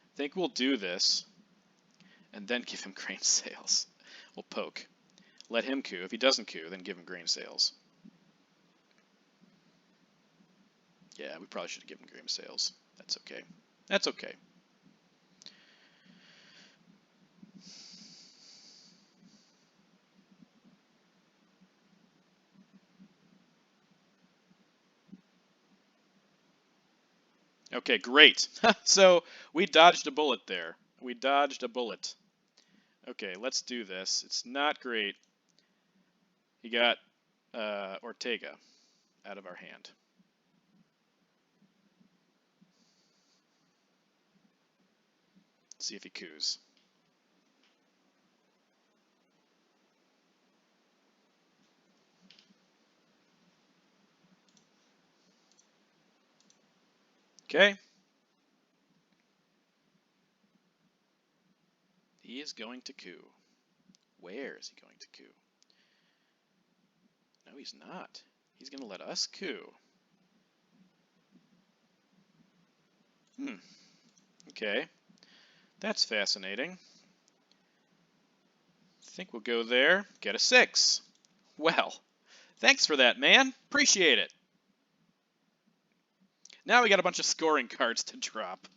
I think we'll do this. and then give him grain sales. We'll poke. Let him coup. If he doesn't coup, then give him grain sales. Yeah, we probably should have given grain sales. That's okay. That's okay. Okay, great. So we dodged a bullet there. We dodged a bullet. Okay, let's do this. It's not great. He got Ortega out of our hand. Let's see if he coups. Okay. He is going to coup. Where is he going to coup? No, he's not. He's going to let us coup. Okay. That's fascinating. I think we'll go there. Get a 6. Well, thanks for that, man. Appreciate it. Now we got a bunch of scoring cards to drop.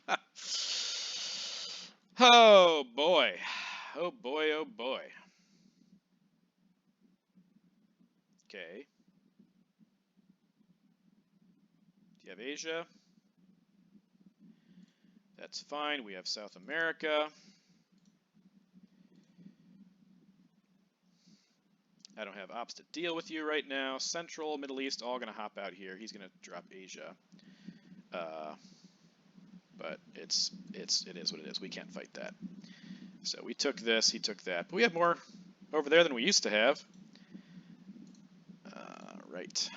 Oh, boy. Oh, boy, oh, boy. Okay. Do you have Asia? That's fine. We have South America. I don't have ops to deal with you right now. Central, Middle East, all going to hop out here. He's going to drop Asia. But it is what it is. We can't fight that. So we took this, he took that. But we have more over there than we used to have. Right.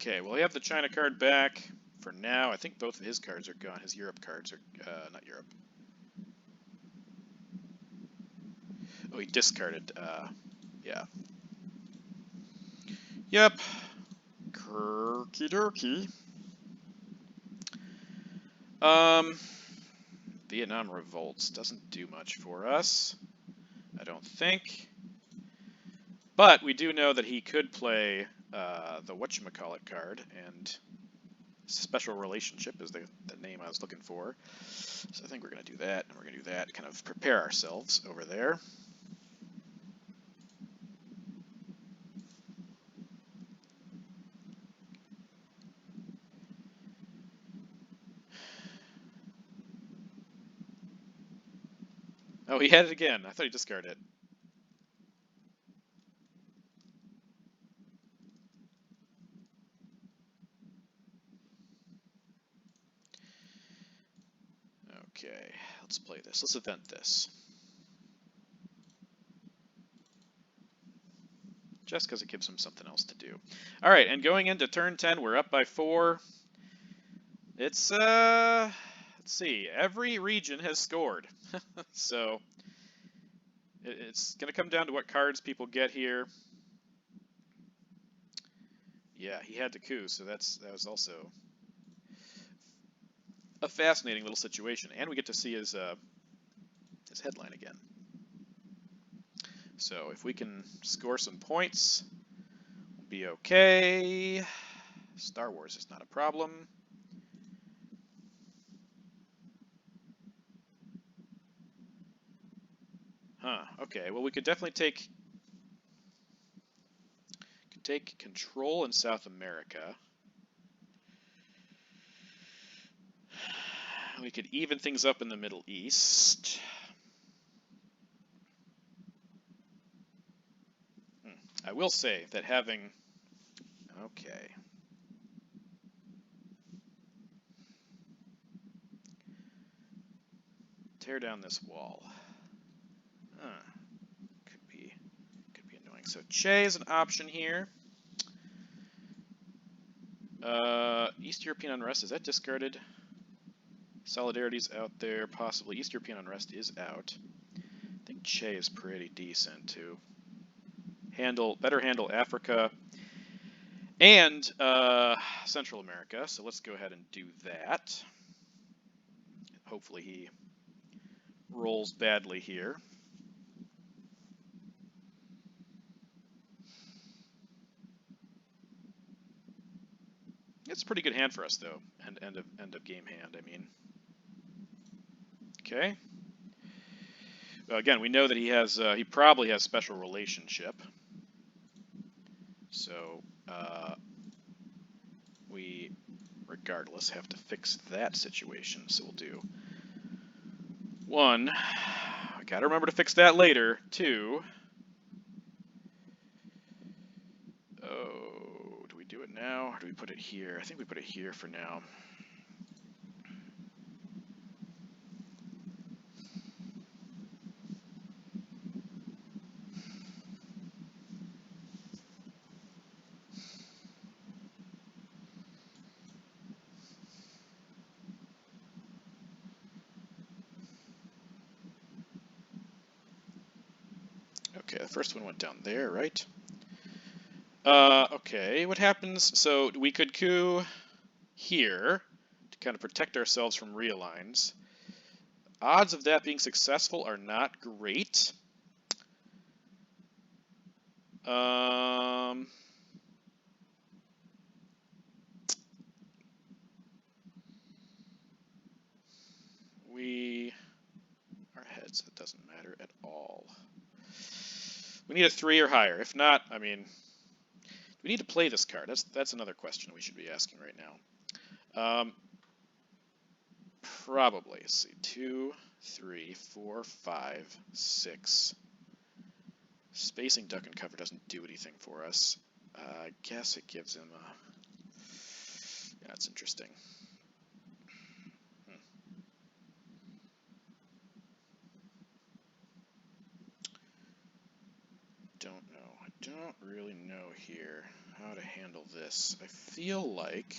Okay, well, we have the China card back for now. I think both of his cards are gone. His Europe cards are, not Europe. Oh, he discarded, yeah. Yep. Kirky Durkey. Vietnam revolts. Doesn't do much for us, I don't think. But we do know that he could play the whatchamacallit card, and special relationship is the name I was looking for. So I think we're going to do that, and we're going to do that, kind of prepare ourselves over there. Oh, he had it again. I thought he discarded it. Okay, let's play this. Let's event this. Just because it gives him something else to do. All right, and going into turn 10, we're up by 4. It's, let's see, every region has scored. So it's going to come down to what cards people get here. Yeah, he had to coup, so that was also a fascinating little situation, and we get to see his headline again. So if we can score some points, we'll be okay. Star Wars is not a problem. Huh, okay, well we could definitely take control in South America. We could even things up in the Middle East. I will say that having... Okay. tear down this wall. Could be annoying. So Che is an option here. East European unrest, is that discarded? Solidarity's out there, possibly. East European unrest is out. I think Che is pretty decent to better handle Africa and Central America. So let's go ahead and do that. Hopefully he rolls badly here. It's a pretty good hand for us, though. End of game hand, I mean. Okay. Well, again, we know that he probably has special relationship. So we, regardless, have to fix that situation. So we'll do 1. I gotta remember to fix that later. 2. Oh, do we do it now, or do we put it here? I think we put it here for now. Okay, the first one went down there, right? Okay, what happens? So we could coup here to kind of protect ourselves from realigns. Odds of that being successful are not great. We are heads, it doesn't matter at all. We need a 3 or higher. If not, I mean, do we need to play this card? That's another question we should be asking right now. Probably. Let's see. 2, 3, 4, 5, 6. Spacing duck and cover doesn't do anything for us. I guess it gives him a... Yeah, that's interesting. Don't know. I don't really know here how to handle this. I feel like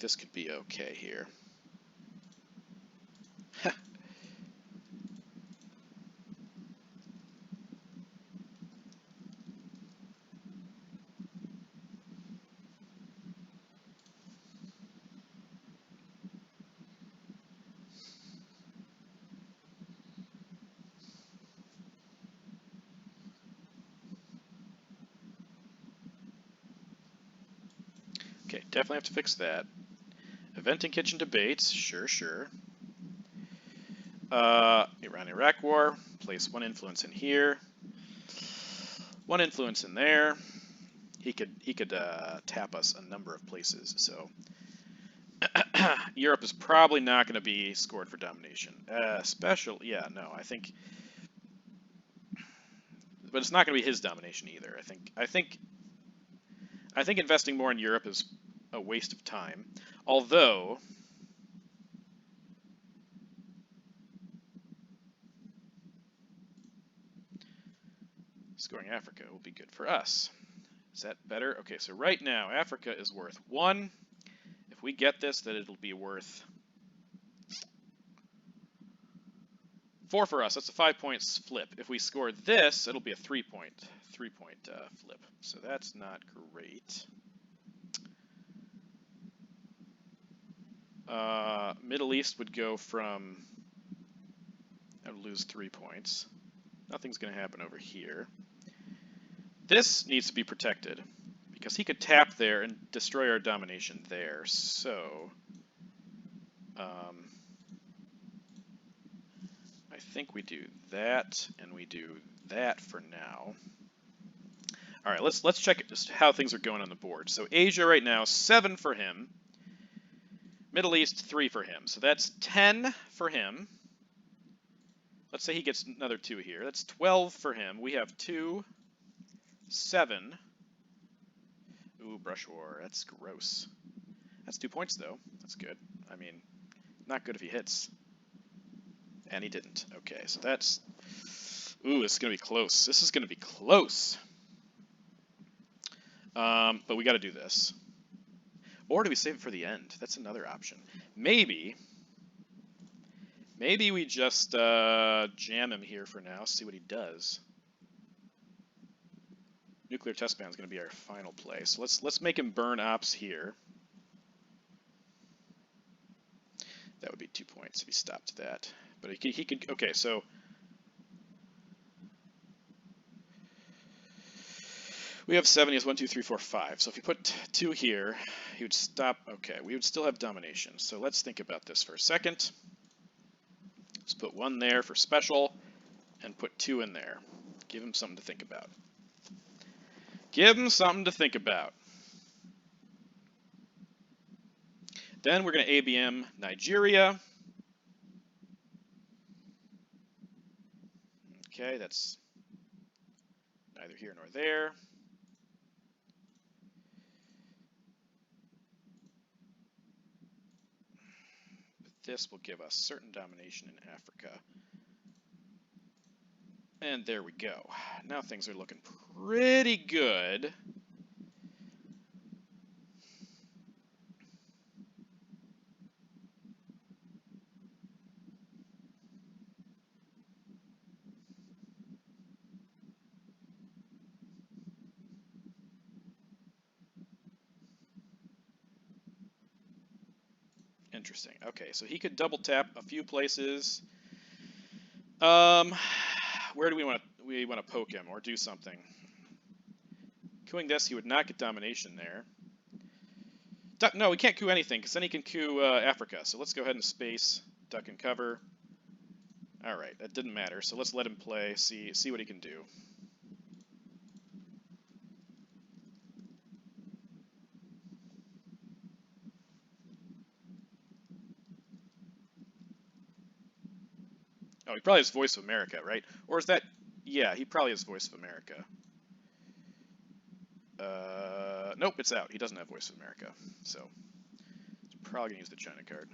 this could be okay here. Okay, definitely have to fix that. Event and kitchen debates, sure. Iran-Iraq war, place 1 influence in here, 1 influence in there. He could tap us a number of places, so Europe is probably not going to be scored for domination. I think, but it's not going to be his domination either. I think investing more in Europe is a waste of time, although scoring Africa will be good for us. Is that better? Okay, so right now Africa is worth 1. If we get this, then it'll be worth 4 for us. That's a 5 points flip. If we score this, it'll be a 3 point flip. So that's not great. Middle East would go from, I would lose 3 points. Nothing's going to happen over here. This needs to be protected because he could tap there and destroy our domination there. So I think we do that and we do that for now. All right, let's check just how things are going on the board. So Asia right now, 7 for him. Middle East, 3 for him. So that's 10 for him. Let's say he gets another 2 here. That's 12 for him. We have 2, 7. Ooh, brush war. That's gross. That's 2 points, though. That's good. I mean, not good if he hits. And he didn't. Okay, so that's... Ooh, this is going to be close. This is going to be close. But we got to do this. Or do we save it for the end? That's another option. Maybe we just jam him here for now, see what he does. Nuclear test ban is going to be our final play. So let's make him burn ops here. That would be 2 points if he stopped that. But he could, okay, so we have 7, he has 1, 2, 3, 4, 5. So if you put 2 here, he would stop. Okay, we would still have domination. So let's think about this for a second. Let's put 1 there for special and put 2 in there. Give him something to think about. Give him something to think about. Then we're going to ABM Nigeria. Okay, that's neither here nor there. But this will give us certain domination in Africa. And there we go. Now things are looking pretty good. Interesting. Okay, so he could double tap a few places. Where do we want to poke him or do something? Cooing this, he would not get domination there. No, we can't coup anything because then he can coup Africa. So let's go ahead and space, duck and cover. All right, that didn't matter. So let's let him play, see what he can do. Oh, he probably has Voice of America, right? Or is that... Yeah, he probably has Voice of America. Nope, it's out. He doesn't have Voice of America. So, he's probably going to use the China card.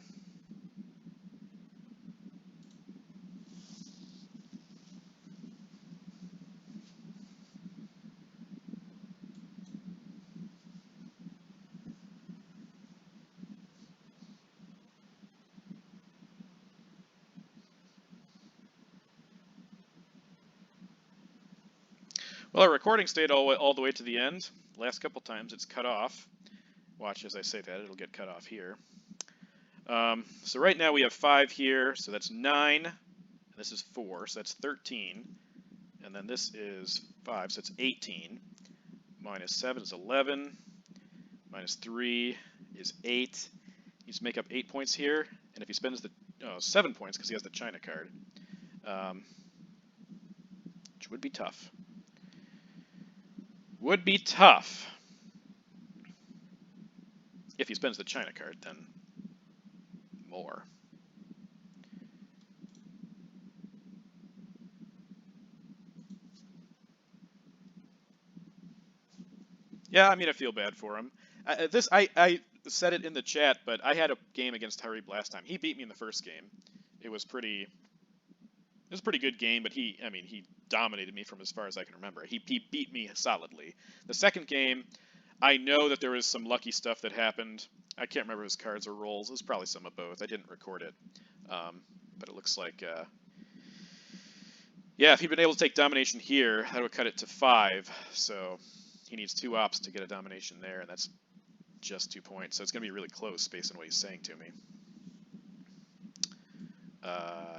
Well, our recording stayed all the way to the end. Last couple times it's cut off. Watch as I say that, it'll get cut off here. So right now we have 5 here, so that's 9. And this is 4, so that's 13. And then this is 5, so it's 18. Minus 7 is 11. Minus 3 is 8. He needs to make up 8 points here. And if he spends the 7 points because he has the China card, which would be tough. Would be tough. If he spends the China card, then more. Yeah, I mean, I feel bad for him. I said it in the chat, but I had a game against Jarib last time. He beat me in the first game. It was a pretty good game, but he dominated me from as far as I can remember. He beat me solidly. The second game, I know that there was some lucky stuff that happened. I can't remember his cards or rolls. It was probably some of both. I didn't record it. But it looks like, yeah, if he'd been able to take domination here, that would cut it to 5. So he needs 2 ops to get a domination there, and that's just 2 points. So it's going to be really close based on what he's saying to me.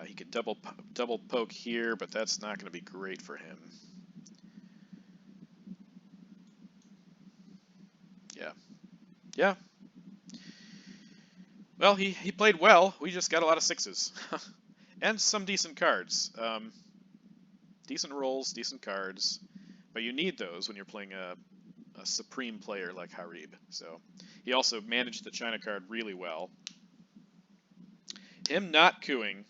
He could double poke here, but that's not going to be great for him. Yeah. Well, he played well. We just got a lot of 6s. And some decent cards. Decent rolls, decent cards. But you need those when you're playing a supreme player like Jarib. So he also managed the China card really well. Him not cooing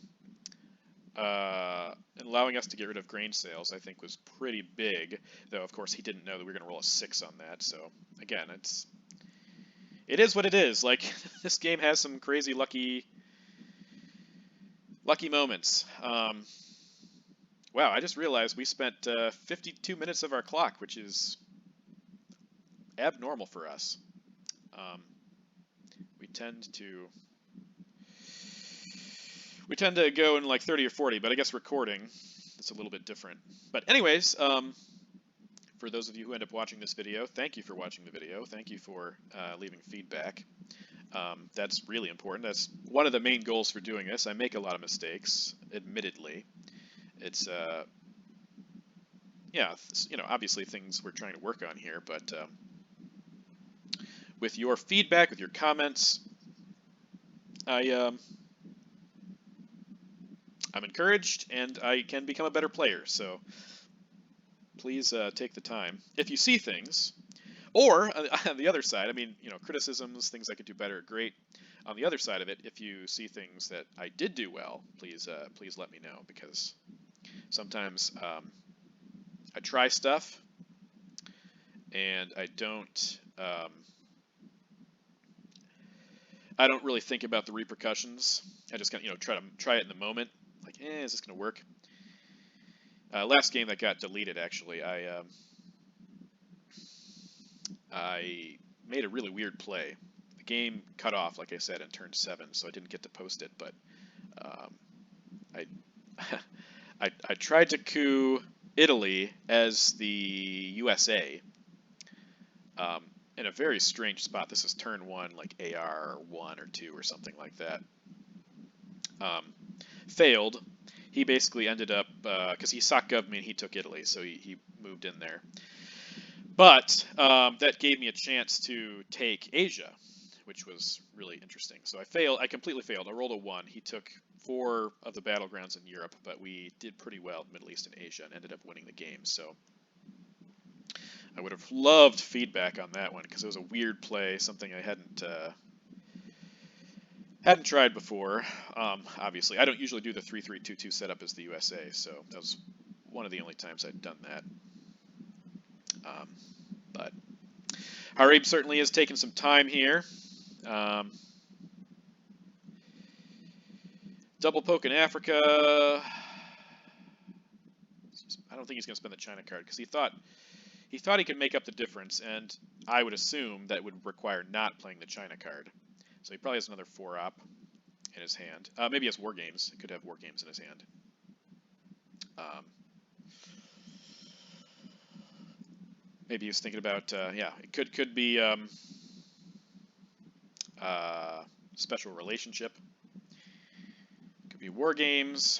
and allowing us to get rid of grain sales, I think, was pretty big. Though, of course, he didn't know that we were going to roll a 6 on that. So, again, it is what it is. Like, this game has some crazy lucky Lucky moments. Wow, I just realized we spent 52 minutes of our clock, which is abnormal for us. We tend to go in like 30 or 40, but I guess recording it's a little bit different. But anyways, for those of you who end up watching this video, thank you for watching the video. Thank you for leaving feedback. That's really important. That's one of the main goals for doing this. I make a lot of mistakes, admittedly. It's yeah, obviously things we're trying to work on here, but with your feedback, with your comments, I'm encouraged and I can become a better player. So please take the time. If you see things, or on the other side, I mean, criticisms, things I could do better, great. On the other side of it, if you see things that I did do well, please let me know, because sometimes I try stuff and I don't really think about the repercussions. I just kind of try it in the moment, like, is this gonna work? Last game that got deleted, actually, I made a really weird play. The game cut off, like I said, and turned 7, so I didn't get to post it. But I tried to coup Italy as the USA in a very strange spot. This is turn 1, like AR 1 or 2 or something like that. Failed. He basically ended up, because he sock-goved me and he took Italy, so he moved in there. But that gave me a chance to take Asia, which was really interesting. So I completely failed. I rolled a 1. He took 4 of the battlegrounds in Europe, but we did pretty well in the Middle East and Asia and ended up winning the game. So I would have loved feedback on that one, because it was a weird play, something I hadn't tried before. Obviously, I don't usually do the 3-3-2-2 setup as the USA, so that was one of the only times I'd done that. But Jarib certainly has taken some time here. Double poke in Africa. I don't think he's going to spend the China card, because he thought he could make up the difference, and I would assume that would require not playing the China card. So he probably has another 4-op in his hand. Maybe he has War Games. He could have War Games in his hand. Maybe he was thinking about, it could be special relationship. Could be War Games.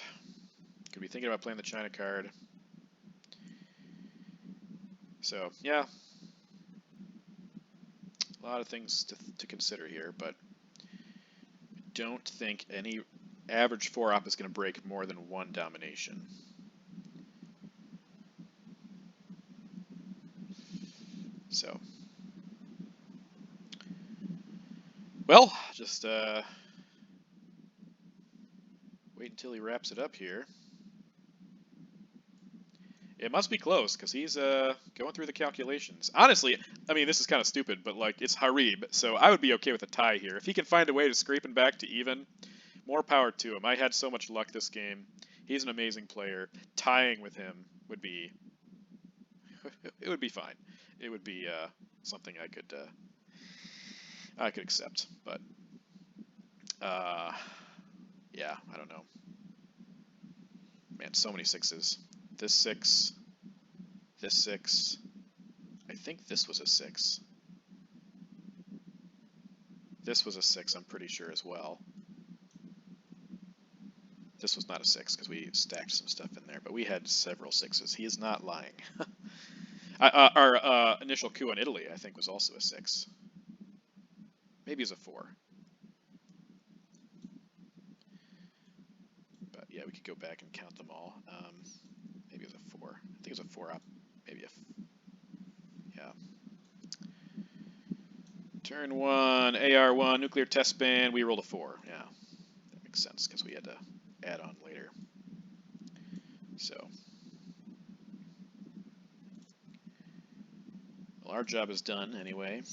Could be thinking about playing the China card. So, yeah. A lot of things to consider here, but I don't think any average 4-op is going to break more than 1 domination. So, well, just wait until he wraps it up here. It must be close, because he's going through the calculations. Honestly, I mean, this is kind of stupid, but like, it's Jarib, so I would be okay with a tie here. If he can find a way to scrape him back to even, more power to him. I had so much luck this game. He's an amazing player. Tying with him would be, it would be fine. It would be something I could accept. But yeah, I don't know. Man, so many 6s. This 6, this 6. I think this was a 6. This was a 6, I'm pretty sure, as well. This was not a 6, because we stacked some stuff in there, but we had several 6s. He is not lying. Our initial coup on Italy, I think, was also a 6. Maybe it was a 4. But yeah, we could go back and count them all. Maybe it was a 4. I think it was a 4-op. Maybe yeah. Turn 1, AR1, nuclear test ban. We rolled a 4. Yeah, that makes sense, because we had to add on later. So, well, our job is done anyway.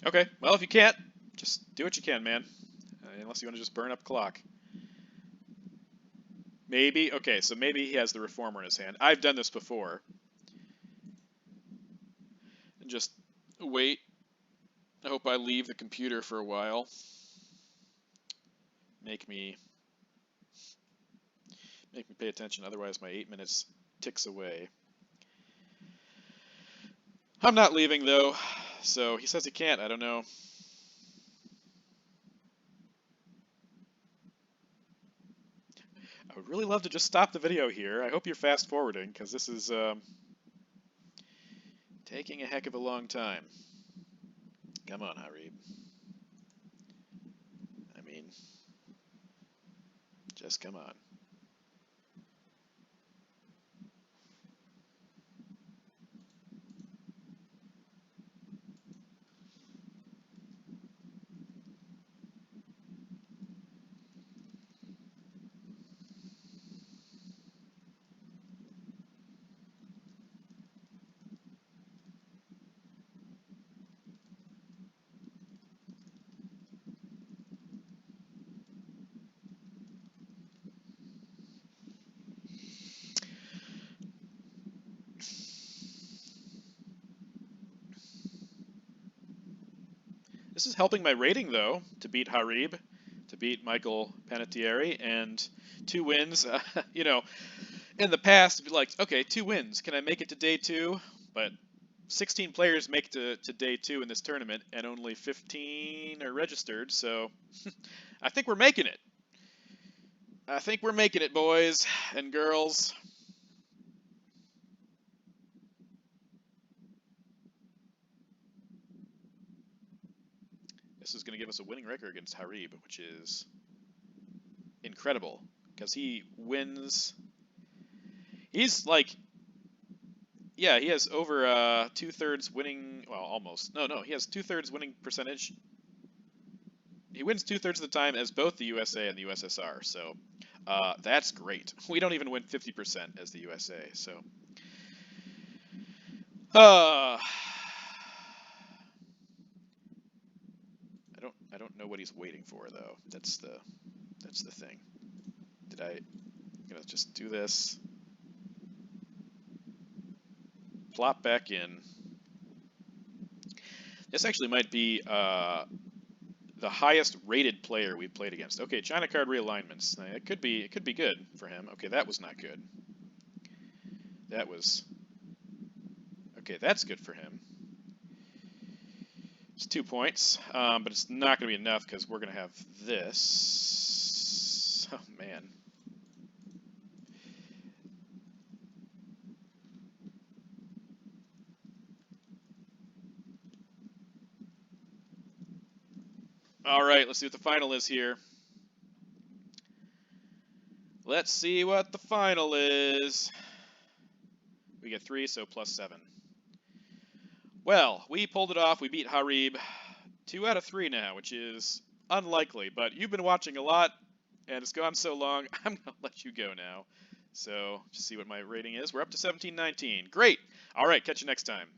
Okay, well, if you can't, just do what you can, man. Unless you want to just burn up clock. Maybe, okay, so maybe he has the Reformer in his hand. I've done this before. And just wait. I hope I leave the computer for a while. Make me pay attention, otherwise my 8 minutes ticks away. I'm not leaving, though, so he says he can't. I don't know. I would really love to just stop the video here. I hope you're fast forwarding, because this is taking a heck of a long time. Come on, Jarib. I mean, just come on. This is helping my rating, though, to beat Jarib, to beat Michael Panettiere, and 2 wins. You know, in the past, it'd be like, okay, 2 wins. Can I make it to day 2? But 16 players make it to day 2 in this tournament, and only 15 are registered, so I think we're making it. I think we're making it, boys and girls. This is going to give us a winning record against Jarib, which is incredible, because he wins. He's like, yeah, he has over 2/3 winning, well, almost. No, he has 2/3 winning percentage. He wins 2/3 of the time as both the USA and the USSR, so that's great. We don't even win 50% as the USA, so. I don't know what he's waiting for, though. That's the thing. I'm gonna just do this. Plop back in. This actually might be the highest rated player we've played against. Okay, China card realignments. It could be good for him. Okay, that was not good. That was okay. That's good for him. It's 2 points, but it's not going to be enough because we're going to have this. Oh man. All right, let's see what the final is here. Let's see what the final is. We get 3, so +7. Well, we pulled it off. We beat Jarib. 2 out of 3 now, which is unlikely, but you've been watching a lot, and it's gone so long, I'm going to let you go now. So, just see what my rating is. We're up to 1719. Great! All right, catch you next time.